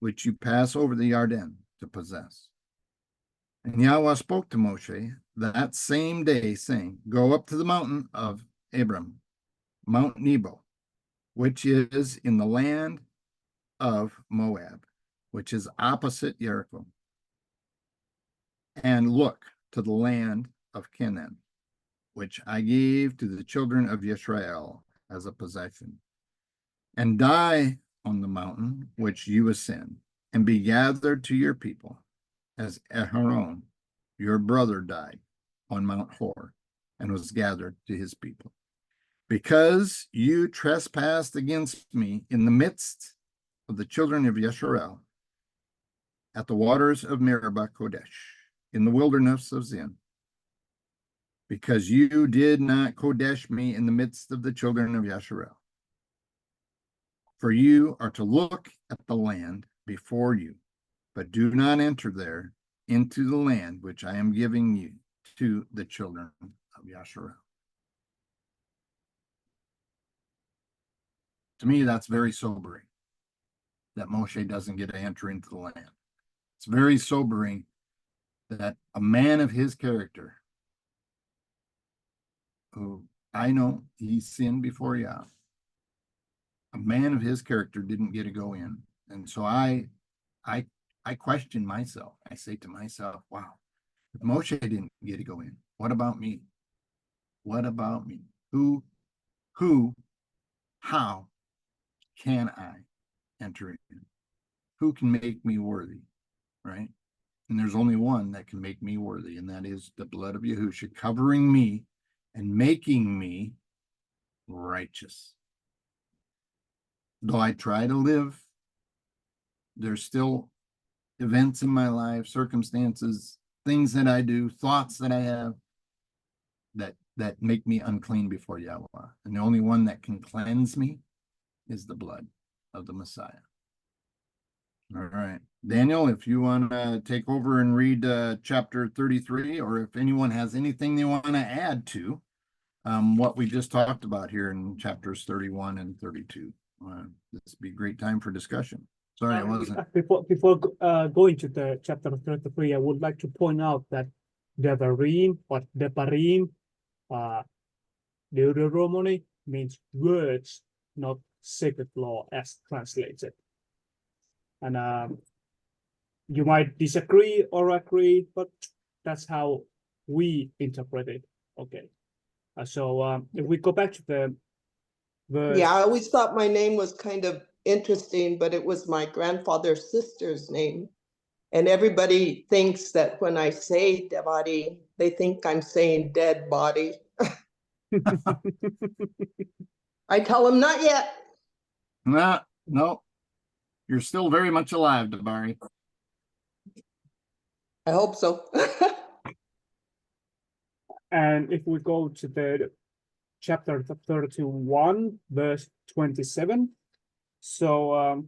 which you pass over the Yarden to possess. And Yahweh spoke to Moshe that same day, saying, go up to the mountain of Abram, Mount Nebo, which is in the land of Moab, which is opposite Jericho, and look to the land of Canaan, which I gave to the children of Israel as a possession, and die on the mountain which you ascend, and be gathered to your people, as Aharon, your brother, died on Mount Hor, and was gathered to his people. Because you trespassed against me in the midst of the children of Yisrael, at the waters of Meribah Kodesh, in the wilderness of Zin, because you did not Kodesh me in the midst of the children of Yisrael. For you are to look at the land before you, but do not enter there into the land which I am giving you to the children of Yisrael. To me, that's very sobering that Moshe doesn't get to enter into the land. It's very sobering that a man of his character, who I know he sinned before Yah, a man of his character didn't get to go in. And so I question myself. I say to myself, wow, if Moshe didn't get to go in, what about me? What about me? How can I enter in? Who can make me worthy, right? And there's only one that can make me worthy, and that is the blood of Yahusha covering me and making me righteous. Though I try to live, there's still events in my life, circumstances, things that I do, thoughts that I have that make me unclean before Yahweh. And the only one that can cleanse me is the blood of the Messiah. All right. Daniel, if you want to take over and read chapter 33, or if anyone has anything they want to add to what we just talked about here in chapters 31 and 32. This would be a great time for discussion. Sorry, I wasn't. Before going to the chapter 33, I would like to point out that Devarim or Devarim, Deuteronomy means words, not sacred law as translated. And you might disagree or agree, but that's how we interpret it. Okay. So if we go back to the verse. Yeah, I always thought my name was kind of interesting, but it was my grandfather's sister's name. And everybody thinks that when I say Devari, they think I'm saying dead body. I tell them not yet. No, you're still very much alive, Devari. I hope so. And if we go to the chapter 31, verse 27, so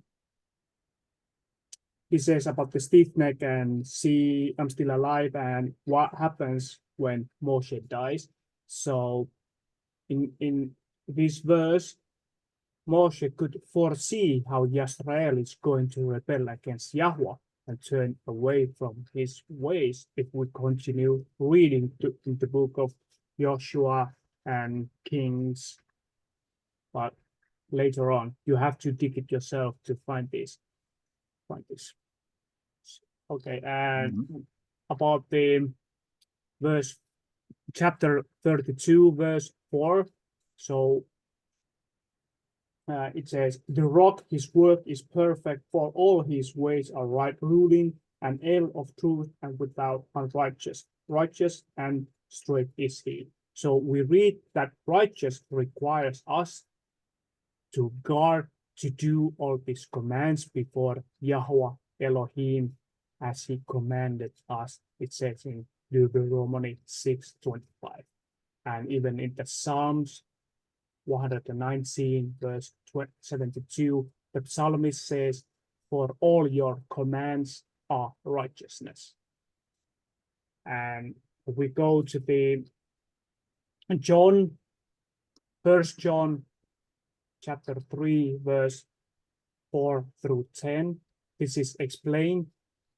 he says about the stiff neck and see I'm still alive and what happens when Mosheh dies. So in this verse, Mosheh could foresee how Israel is going to rebel against Yahweh and turn away from his ways. If we continue reading in the book of Joshua and Kings, but later on, you have to dig it yourself to find this. Okay, and about the verse, chapter 32, verse 4. So it says, the rock, his work is perfect, for all his ways are right ruling, an ale of truth and without unrighteous. Righteous and straight is he. So we read that righteous requires us to guard, to do all these commands before Yahweh Elohim as he commanded us. It says in Deuteronomy 6:25. And even in the Psalms 119, verse 72, the psalmist says, for all your commands are righteousness. And if we go to the John, 1 John chapter 3, verse 4 through 10, this is explained.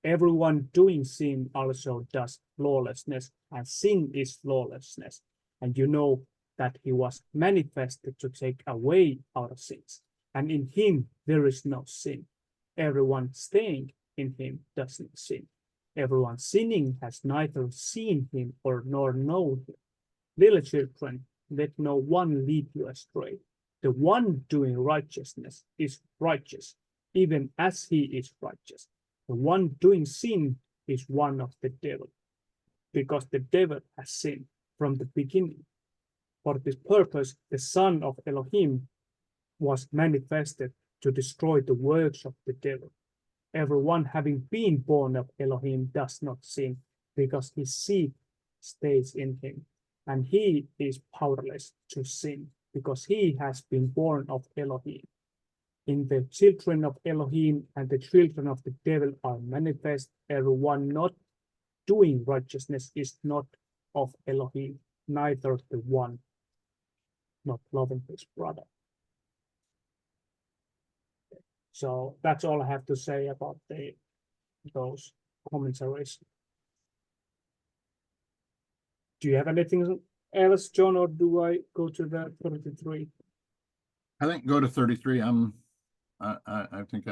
Everyone doing sin also does lawlessness, and sin is lawlessness. And you know that he was manifested to take away our sins. And in him there is no sin. Everyone staying in him does not sin. Everyone sinning has neither seen him or nor known him. Little children, let no one lead you astray. The one doing righteousness is righteous, even as he is righteous. The one doing sin is one of the devil, because the devil has sinned from the beginning. For this purpose, the Son of Elohim was manifested to destroy the works of the devil. Everyone having been born of Elohim does not sin, because his seed stays in him, and he is powerless to sin, because he has been born of Elohim. In the children of Elohim and the children of the devil are manifest. Everyone not doing righteousness is not of Elohim, neither the one not loving his brother. So that's all I have to say about those commentaries. Do you have anything else, John, or do I go to the 33? I think go to 33. I think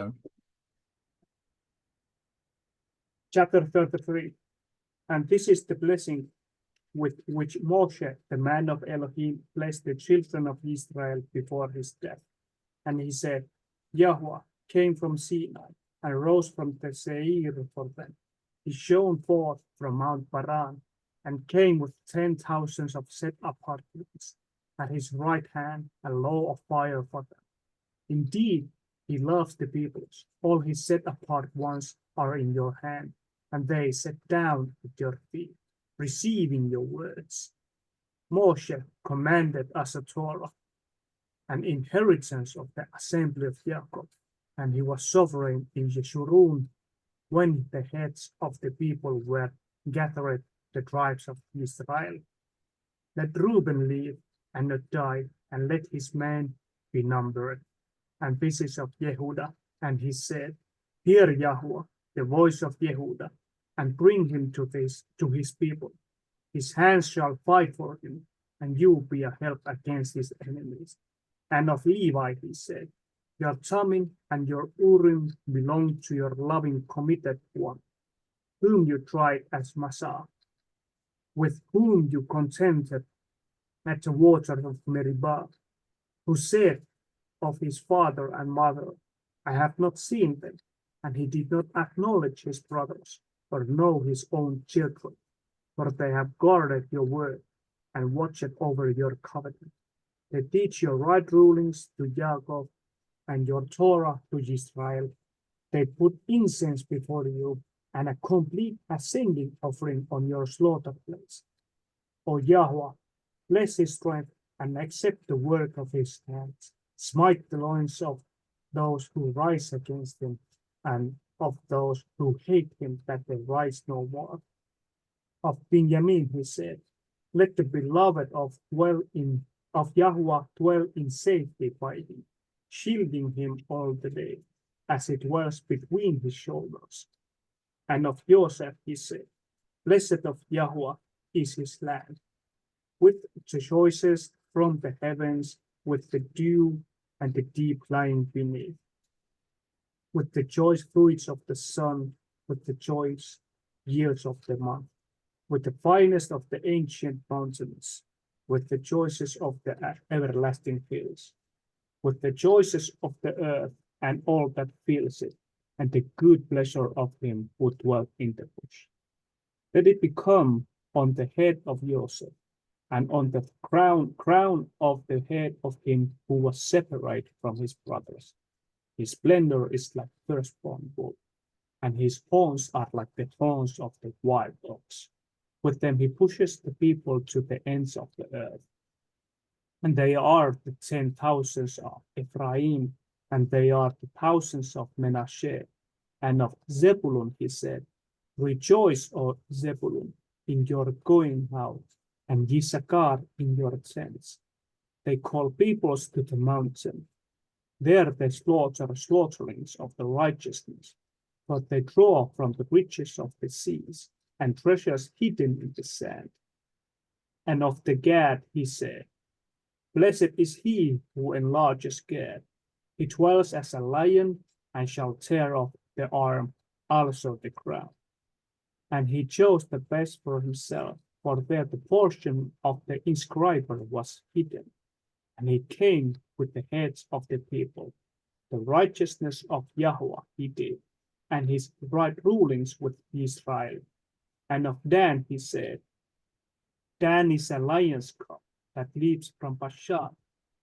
Chapter 33. And this is the blessing with which Mosheh, the man of Elohim, blessed the children of Israel before his death. And he said, Yahweh came from Sinai and rose from the Seir for them. He shone forth from Mount Paran and came with 10,000 of set apart ones at his right hand, a law of fire for them. Indeed, he loves the peoples. All his set apart ones are in your hand, and they sat down at your feet, receiving your words. Moshe commanded us a Torah, an inheritance of the assembly of Jacob. and he was sovereign in Jeshurun when the heads of the people were gathered, the tribes of Israel. Let Reuben live and not die, and let his men be numbered. And this is of Yehuda, and he said, Hear Yahweh, the voice of Yehuda, and bring him to his people. His hands shall fight for him, and you be a help against his enemies. And of Levi he said, Your Thummim and your Urim belong to your loving committed one, whom you tried as Massah, with whom you contented at the waters of Meribah, who said of his father and mother, I have not seen them, and he did not acknowledge his brothers, or know his own children, for they have guarded your word, and watched over your covenant. They teach your right rulings to Jacob, and your Torah to Israel. They put incense before you, and a complete ascending offering on your slaughter place. O Yahweh, bless his strength, and accept the work of his hands. Smite the loins of those who rise against him, and of those who hate him, that they rise no more. Of Benjamin he said, Let the beloved of Yahweh dwell in safety by him, shielding him all the day, as it dwells between his shoulders. And of Joseph he said, Blessed of Yahweh is his land, with the choicest from the heavens, with the dew and the deep lying beneath, with the choice fruits of the sun, with the choice yields of the month, with the finest of the ancient mountains, with the choicest of the everlasting hills, with the choicest of the earth and all that fills it, and the good pleasure of him who dwelt in the bush. Let it become on the head of Joseph, and on the crown of the head of him who was separated from his brothers. His splendor is like firstborn bull, and his horns are like the horns of the wild ox. With them he pushes the people to the ends of the earth. And they are the 10,000s of Ephraim, and they are the thousands of Menashe. And of Zebulun he said, Rejoice, O Zebulun, in your going out, and Issachar in your tents. They call peoples to the mountain. There they slaughter slaughterings of the righteousness, but they draw from the riches of the seas, and treasures hidden in the sand. And of the Gad he said, Blessed is he who enlarges Gad. He dwells as a lion, and shall tear off the arm, also the crown. And he chose the best for himself, for there the portion of the inscriber was hidden. And he came with the heads of the people. The righteousness of Yahweh he did, and his right rulings with Israel. And of Dan he said, Dan is a lion's cub that leaps from Bashan.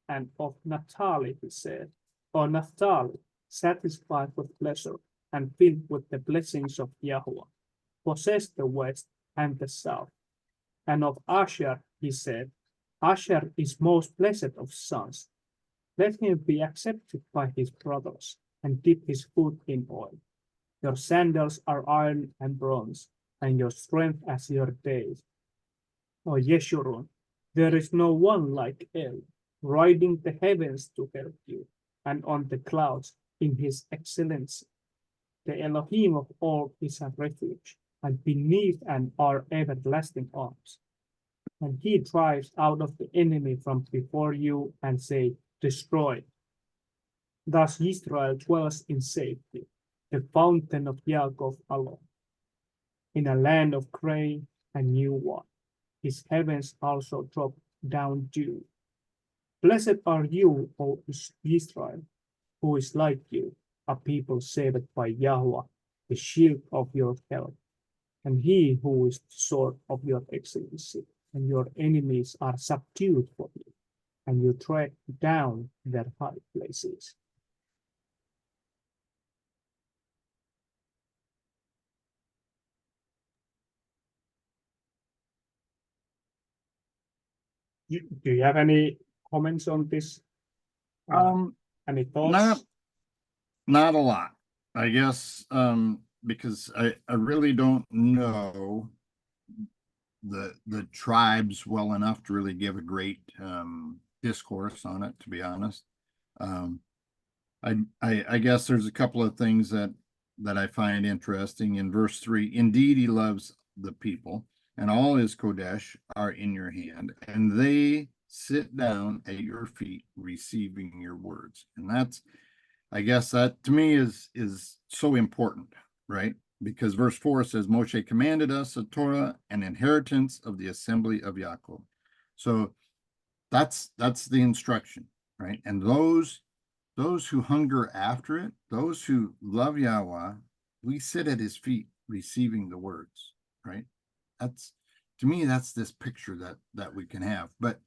And of Naphtali he said, O Naphtali, satisfied with pleasure, and filled with the blessings of Yahweh, possess the west and the south. And of Asher he said, Asher is most blessed of sons. Let him be accepted by his brothers, and dip his foot in oil. Your sandals are iron and bronze, and your strength as your days. O Yeshurun, there is no one like El, riding the heavens to help you, and on the clouds in his excellency. The Elohim of all is a refuge, and beneath and are everlasting arms. And he drives out of the enemy from before you, and say, Destroy. Thus Israel dwells in safety, the fountain of Jacob alone, in a land of grain and new wine. His heavens also drop down dew. Blessed are you, O Israel, who is like you, a people saved by Yahweh, the shield of your help, and he who is the sword of your excellency, and your enemies are subdued for you, and you tread down their high places. Do you have any comments on this? Any thoughts? Not a lot, I guess, because I really don't know the tribes well enough to really give a great discourse on it, to be honest. I guess there's a couple of things that I find interesting in verse 3. Indeed, he loves the people, and all his Kodesh are in your hand, and they sit down at your feet, receiving your words. And that's, I guess that to me is so important, right? Because verse 4 says, Moshe commanded us a Torah, an inheritance of the assembly of Yaakov. So that's the instruction, right? And those who hunger after it, those who love Yahweh, we sit at his feet receiving the words, right? That's, to me, that's this picture that we can have. But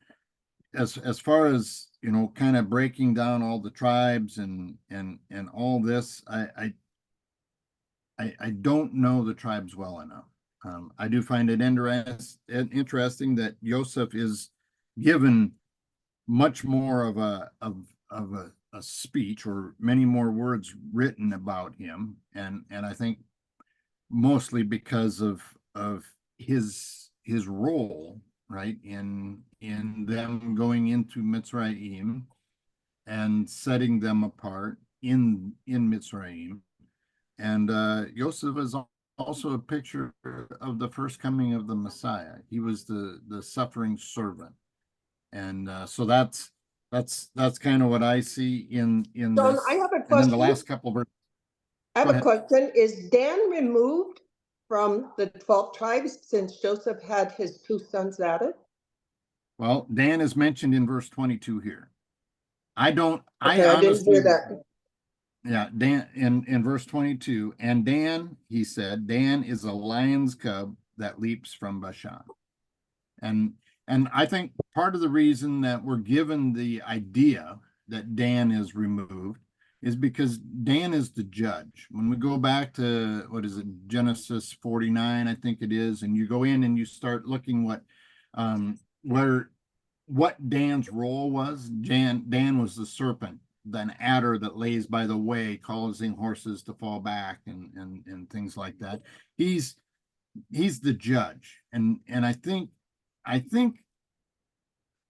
as far as, you know, kind of breaking down all the tribes and all this, I don't know the tribes well enough. I do find it interesting that Joseph is given much more of a speech, or many more words written about him, and I think mostly because of his role, right, in them going into Mitzrayim and setting them apart in Mitzrayim. And Joseph is also a picture of the first coming of the Messiah. He was the suffering servant, and so that's kind of what I see in John, this. I have a And then the question. last couple of verses. I have Go a ahead. question. Is Dan removed from the 12 tribes since Joseph had his 2 sons added? Well, Dan is mentioned in verse 22 here. I Okay, honestly, I didn't hear that. Yeah, Dan in verse 22, and Dan, he said, Dan is a lion's cub that leaps from Bashan. And I think part of the reason that we're given the idea that Dan is removed is because Dan is the judge. When we go back to, what is it, Genesis 49, I think it is, and you go in and you start looking what Dan's role was. Dan was the serpent, an adder that lays by the way, causing horses to fall back and things like that. He's the judge, and I think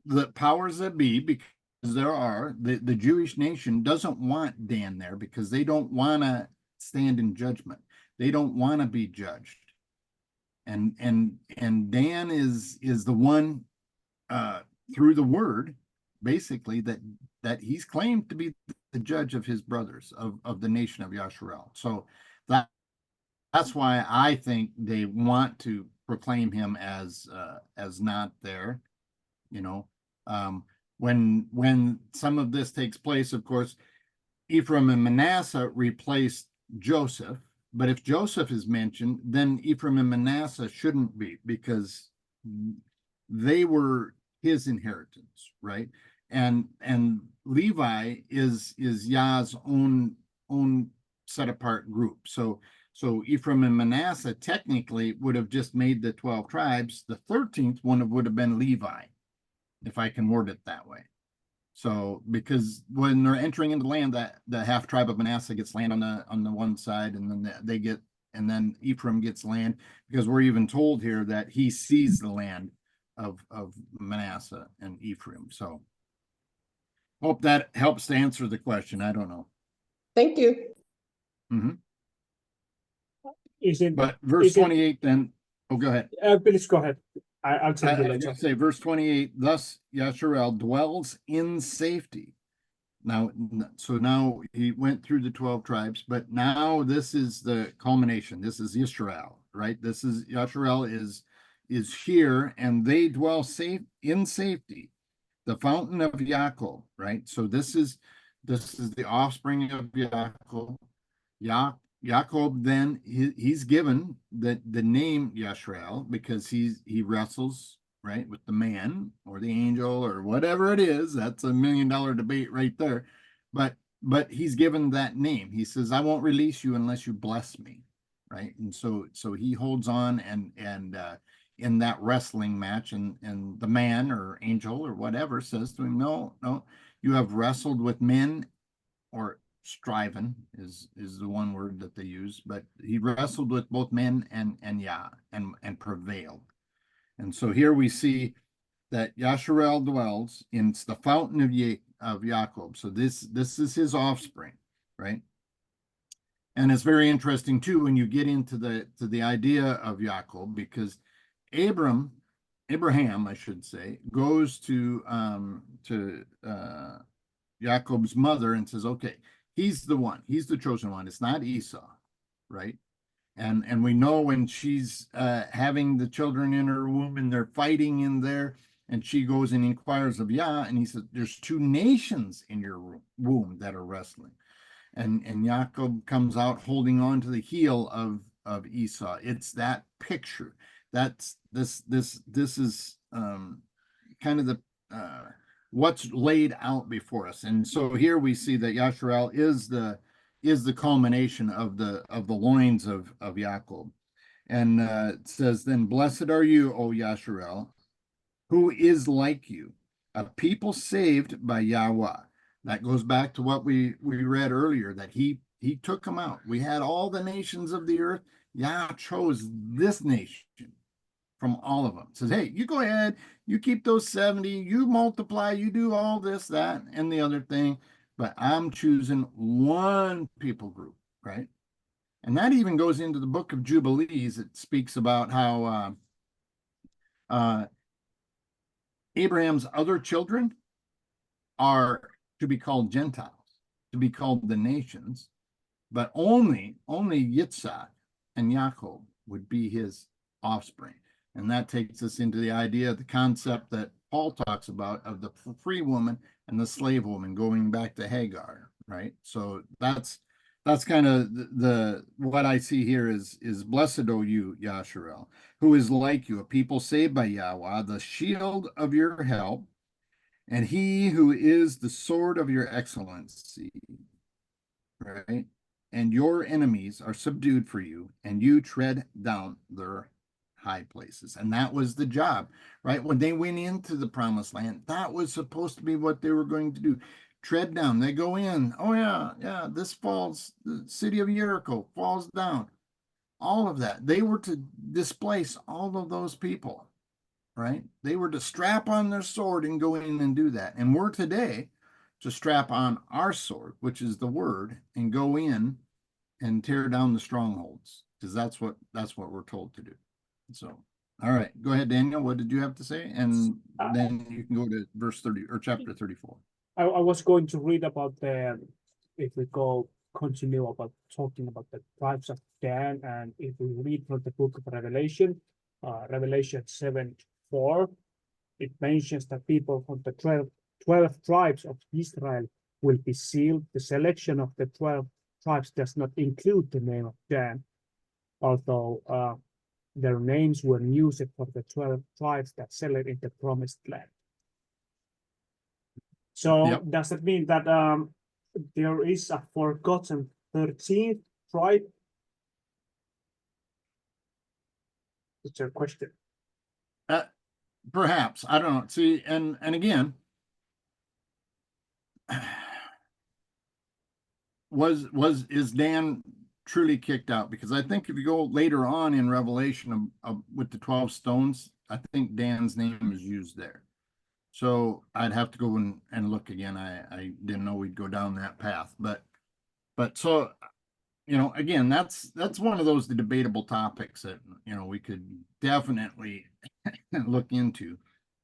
the powers that be, because there are, the Jewish nation doesn't want Dan there because they don't want to stand in judgment. They don't want to be judged. And Dan is the one through the word, basically, that he's claimed to be the judge of his brothers, of the nation of Yasharel. So that's why I think they want to proclaim him as not there. You know, when some of this takes place, of course, Ephraim and Manasseh replaced Joseph. But if Joseph is mentioned, then Ephraim and Manasseh shouldn't be, because they were his inheritance, right? And Levi is Yah's own set apart group. So Ephraim and Manasseh technically would have just made the 12 tribes. The 13th one would have been Levi, if I can word it that way. So, because when they're entering into land, that the half tribe of Manasseh gets land on the one side, and then and then Ephraim gets land, because we're even told here that he sees the land of Manasseh and Ephraim. So, hope that helps to answer the question. I don't know. Thank you. But verse 28 then, oh, go ahead. Please go ahead. I'll tell you later. Say verse 28, thus Yasharel dwells in safety. Now, so now he went through the 12 tribes, but now this is the culmination. This is Yisrael, right? This is Yasharel is here, and they dwell in safety. The fountain of Yaakov, right? So this is the offspring of Yaakov. Yaakov, then he's given the name Yasharel because he wrestles, right, with the man or the angel or whatever it is. That's $1 million debate right there. But he's given that name. He says, I won't release you unless you bless me, right? And so he holds on and in that wrestling match, and the man or angel or whatever says to him, no, you have wrestled with men, or striven is the one word that they use, but he wrestled with both men and Yah and prevailed. And so here we see that Yasharel dwells in the fountain of Jacob. So this is his offspring, right? And it's very interesting too when you get into the idea of Jacob, because Abraham, I should say, goes to Jacob's mother and says, okay, he's the one, he's the chosen one. It's not Esau, right? And we know when she's having the children in her womb and they're fighting in there, and she goes and inquires of Yah, and he says, there's two nations in your womb that are wrestling. And Jacob comes out holding on to the heel of Esau. It's that picture. That's this is kind of the what's laid out before us. And so here we see that Yasharel is the culmination of the loins of Jacob. And it says, then blessed are you, O Yasharel, who is like you, a people saved by Yahweh. That goes back to what we read earlier, that he took them out. We had all the nations of the earth. Yah chose this nation from all of them. Says, hey, you go ahead, you keep those 70, you multiply, you do all this, that, and the other thing, but I'm choosing one people group, right? And that even goes into the book of Jubilees. It speaks about how Abraham's other children are to be called Gentiles, to be called the nations, but only Yitzhak and Yaakov would be his offspring. And that takes us into the idea, the concept that Paul talks about of the free woman and the slave woman, going back to Hagar, right? So that's kind of the what I see here is blessed, O you, Yasharel, who is like you, a people saved by Yahweh, the shield of your help, and he who is the sword of your excellency, right? And your enemies are subdued for you, and you tread down their high places. And that was the job, right? When they went into the promised land, that was supposed to be what they were going to do. Tread down. They go in. Oh, yeah, this falls. The city of Jericho falls down. All of that. They were to displace all of those people, right? They were to strap on their sword and go in and do that. And we're today to strap on our sword, which is the word, and go in and tear down the strongholds, because that's what we're told to do. So, all right, go ahead, Daniel. What did you have to say? And then you can go to verse 30 or chapter 34. I was going to read about if we continue about talking about the tribes of Dan, and if we read from the book of Revelation, Revelation 7:4, it mentions that people from the 12 tribes of Israel will be sealed. The selection of the 12 tribes does not include the name of Dan, although their names were used for the 12 tribes that settled in the promised land. So Yep. does that mean that there is a forgotten 13th tribe? It's a question. Perhaps, I don't know. See, and again, is Dan truly kicked out? Because I think if you go later on in Revelation with the 12 stones, I think Dan's name is used there. So I'd have to go and look again. I didn't know we'd go down that path, but so, you know, again, that's one of those debatable topics that, you know, we could definitely look into.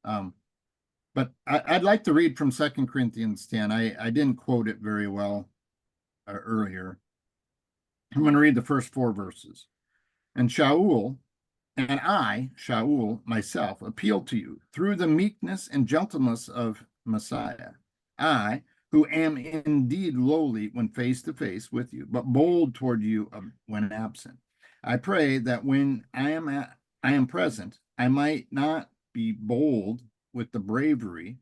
But I'd like to read from 2 Corinthians 10. I didn't quote it very well earlier. I'm going to read the first 4 verses. And I, Shaul, myself, appeal to you through the meekness and gentleness of Messiah. I, who am indeed lowly when face to face with you, but bold toward you when absent. I pray that when I am present, I might not be bold with the bravery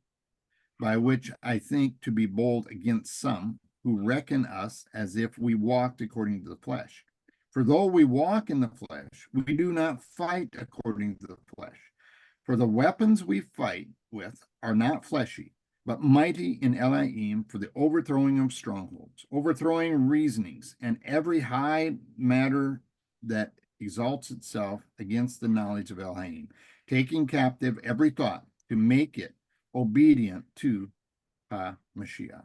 by which I think to be bold against some who reckon us as if we walked according to the flesh. For though we walk in the flesh, we do not fight according to the flesh. For the weapons we fight with are not fleshy, but mighty in Elohim for the overthrowing of strongholds, overthrowing reasonings, and every high matter that exalts itself against the knowledge of Elohim, taking captive every thought to make it obedient to Mashiach,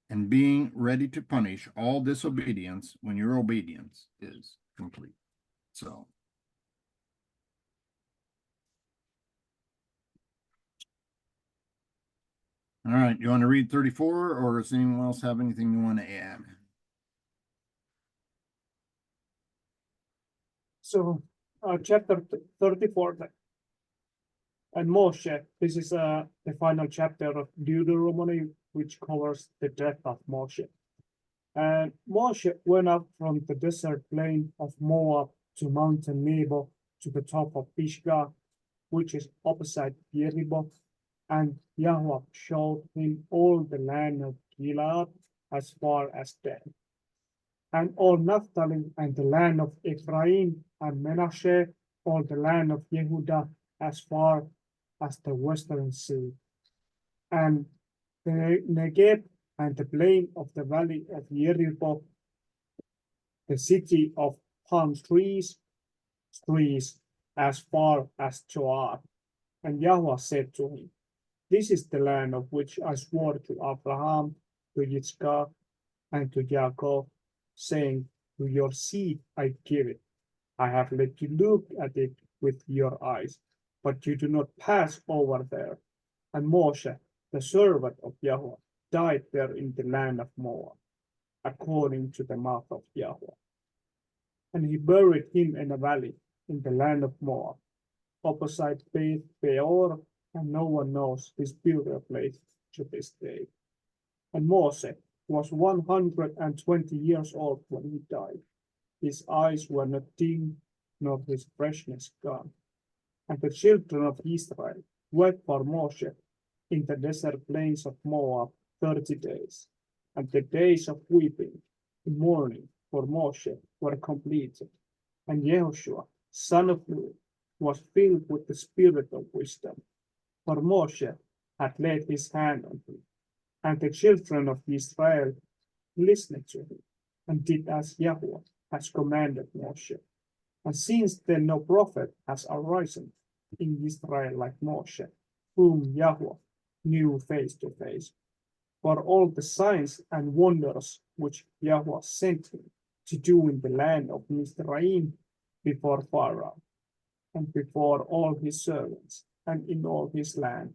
and being ready to punish all disobedience when your obedience is complete. So, all right, you want to read 34, or does anyone else have anything you want to add? So, chapter 34 then. And Mosheh, this is the final chapter of Deuteronomy, which covers the death of Mosheh. And Mosheh went up from the desert plain of Moab to Mountain Nebo, to the top of Pisgah, which is opposite Jericho. And Yahweh showed him all the land of Gilead as far as Dan, and all Naphtali, and the land of Ephraim and Manasseh, all the land of Yehudah as far as the western sea, and the Negeb and the plain of the valley of Jericho, the city of palm trees as far as Joab. And Yahweh said to him, this is the land of which I swore to Abraham, to Yitzchak, and to Jacob, saying, to your seed I give it. I have let you look at it with your eyes, but you do not pass over there. And Mosheh, the servant of Yahweh, died there in the land of Moab, according to the mouth of Yahweh. And he buried him in a valley in the land of Moab, opposite Beth Peor, and no one knows his burial place to this day. And Mosheh was 120 years old when he died. His eyes were not dim, nor his freshness gone. And the children of Israel wept for Mosheh in the desert plains of Moab 30 days. And the days of weeping and mourning for Mosheh were completed. And Yehoshua, son of Nun, was filled with the spirit of wisdom, for Mosheh had laid his hand on him. And the children of Israel listened to him, and did as Yahweh has commanded Mosheh. And since then no prophet has arisen in Israel like Mosheh, whom Yahweh knew face to face, for all the signs and wonders which Yahweh sent him to do in the land of Mizraim before Pharaoh, and before all his servants, and in all his land,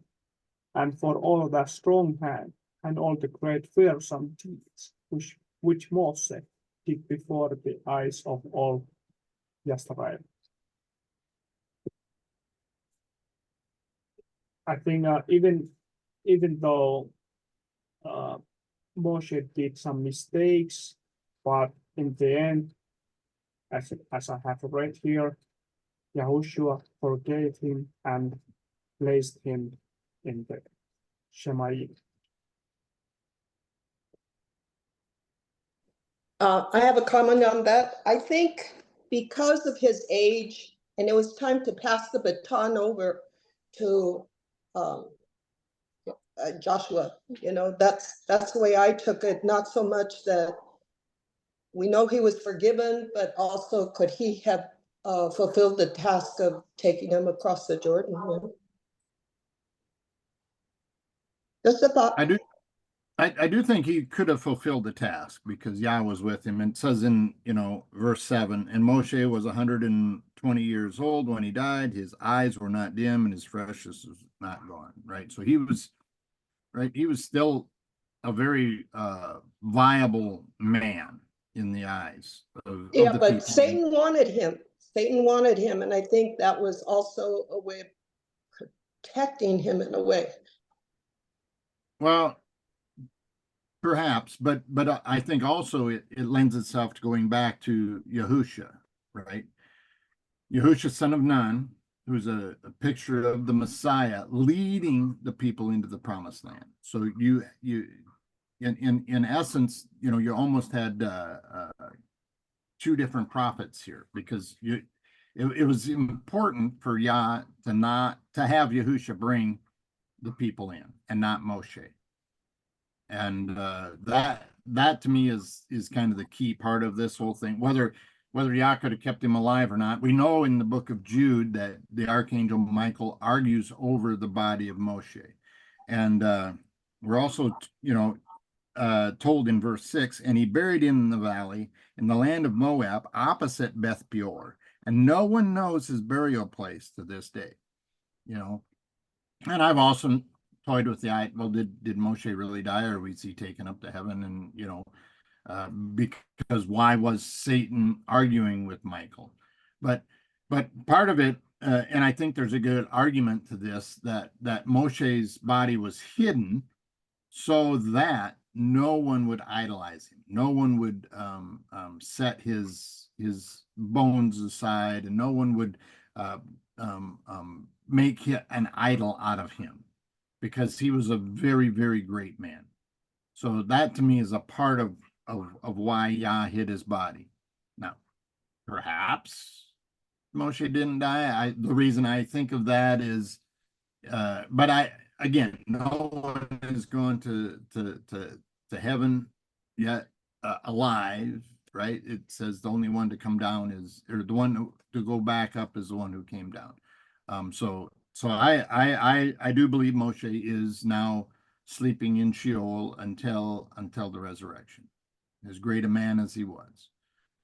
and for all that strong hand, and all the great fearsome deeds which Mosheh did before the eyes of all Israel. I think even though Mosheh did some mistakes, but in the end, as I have read here, Yahushua forgave him and placed him in the Shemaim. I have a comment on that. I think because of his age, and it was time to pass the baton over to Joshua, that's the way I took it. Not so much that we know he was forgiven, but also could he have fulfilled the task of taking him across the Jordan? Just a thought. I do think he could have fulfilled the task because Yah was with him. And it says in, verse 7, and Mosheh was 120 years old when he died. His eyes were not dim and his freshness was not gone, right? So he was, right? He was still a very viable man in the eyes of Yeah, the but people. Satan wanted him. Satan wanted him. And I think that was also a way of protecting him in a way. Well, perhaps, but I think also it lends itself to going back to Yahusha, right? Yahusha, son of Nun, who's a picture of the Messiah leading the people into the promised land. So you in essence, you almost had two different prophets here, because it was important for Yah to have Yahusha bring the people in and not Mosheh. And that to me is kind of the key part of this whole thing. Whether Yah could have kept him alive or not, we know in the book of Jude that the archangel Michael argues over the body of Moshe, and we're also told in verse 6, and he buried him in the valley in the land of Moab, opposite Beth Peor, and no one knows his burial place to this day. And I've also toyed with the idea, well, did Moshe really die, or was he taken up to heaven? And because why was Satan arguing with Michael? But part of it, and I think there's a good argument to this, that Moshe's body was hidden so that no one would idolize him, no one would set his bones aside, and no one would make an idol out of him, because he was a very, very great man. So that to me is a part of why Yah hid his body. Now, perhaps Moshe didn't die. The reason I think of that is, but again, no one is going to heaven yet alive, right? It says the only one to come down or the one to go back up is the one who came down. So I do believe Moshe is now sleeping in Sheol until the resurrection, as great a man as he was.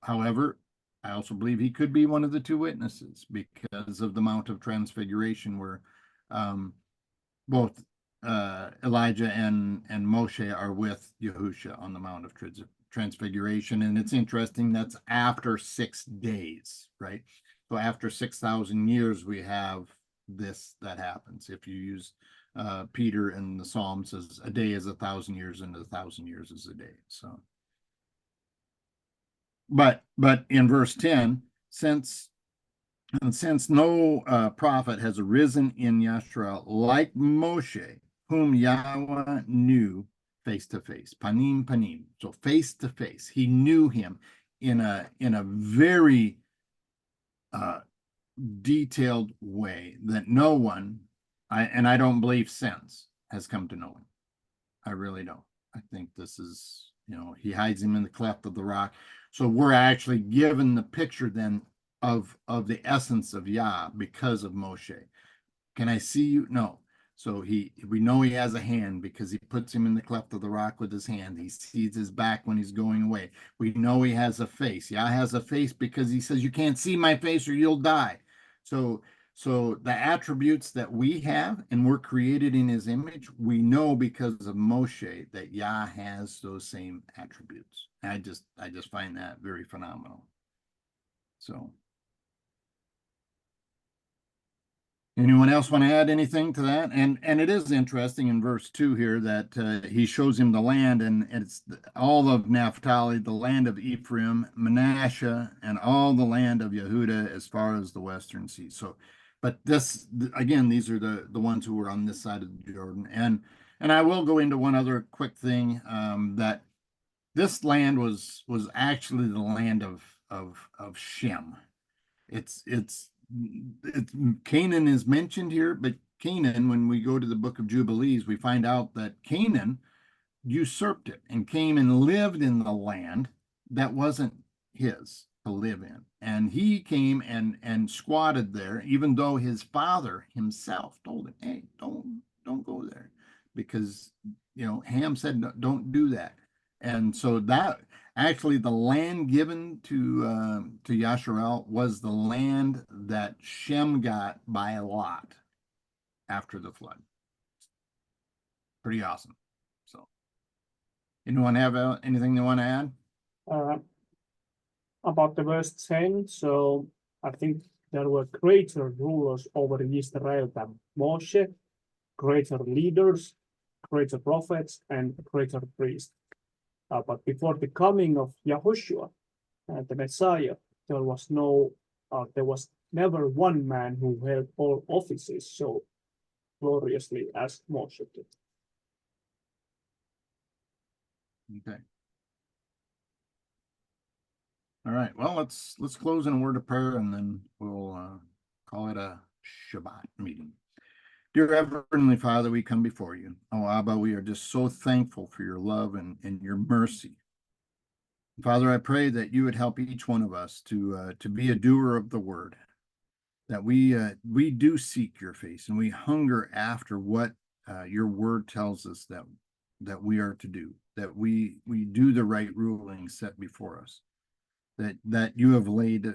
However, I also believe he could be one of the two witnesses because of the Mount of Transfiguration, where both Elijah and Moshe are with Yahusha on the Mount of Transfiguration. And it's interesting, that's after 6 days, right? So after 6,000 years, we have that happens. If you use Peter in the Psalms, says a day is 1,000 years, and 1,000 years is a day. So, but in verse 10, since no prophet has arisen in Yashrael like Moshe, whom Yahweh knew face to face, panim panim, so face to face, he knew him in a very detailed way that no one, I don't believe since, has come to know him. I really don't. I think this is, he hides him in the cleft of the rock. So we're actually given the picture then of the essence of Yah because of Moshe. Can I see you? No. So we know he has a hand because he puts him in the cleft of the rock with his hand. He sees his back when he's going away. We know he has a face. Yah has a face because he says, you can't see my face or you'll die. So the attributes that we have, and we're created in his image, we know because of Moshe that Yah has those same attributes. I just find that very phenomenal. So anyone else want to add anything to that? And it is interesting in verse 2 here that he shows him the land, and it's all of Naphtali, the land of Ephraim, Manasseh, and all the land of Yehuda as far as the western sea. So, but this, again, these are the ones who were on this side of the Jordan. And I will go into one other quick thing, that this land was actually the land of Shem. It's Canaan is mentioned here, but Canaan, when we go to the book of Jubilees, we find out that Canaan usurped it and came and lived in the land that wasn't his to live in. And he came and squatted there, even though his father himself told him, hey, don't go there, because Ham said don't do that. And so that actually, the land given to Yasharel was the land that Shem got by lot after the flood. Pretty awesome. So, anyone have anything they want to add? About the verse 10, so I think there were greater rulers over Israel than Moshe, greater leaders, greater prophets, and greater priests. But before the coming of Yahushua, the Messiah, there was never one man who held all offices so gloriously as Moshe did. Okay. All right. Well, let's close in a word of prayer, and then we'll call it a Shabbat meeting. Dear Heavenly Father, we come before you. Oh, Abba, we are just so thankful for your love and your mercy. Father, I pray that you would help each one of us to be a doer of the word, that we do seek your face and we hunger after what your word tells us that we are to do, that we do the right ruling set before us, that you have laid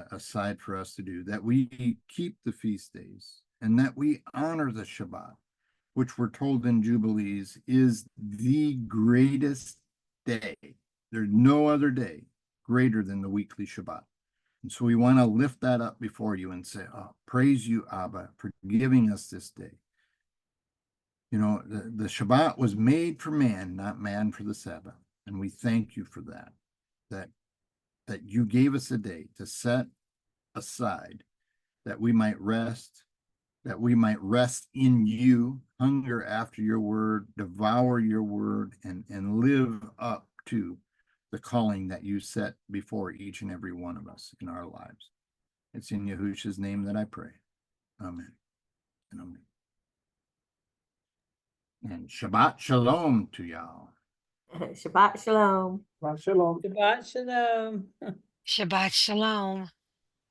aside for us to do, that we keep the feast days, and that we honor the Shabbat, which we're told in Jubilees is the greatest day. There's no other day greater than the weekly Shabbat. And so we want to lift that up before you and say, oh, praise you, Abba, for giving us this day. You know, the Shabbat was made for man, not man for the Sabbath. And we thank you for that you gave us a day to set aside that we might rest in you, hunger after your word, devour your word, and live up to the calling that you set before each and every one of us in our lives. It's in Yahushua's name that I pray. Amen and amen. And Shabbat Shalom to y'all. Shabbat Shalom. Shalom. Shabbat Shalom. Shabbat Shalom.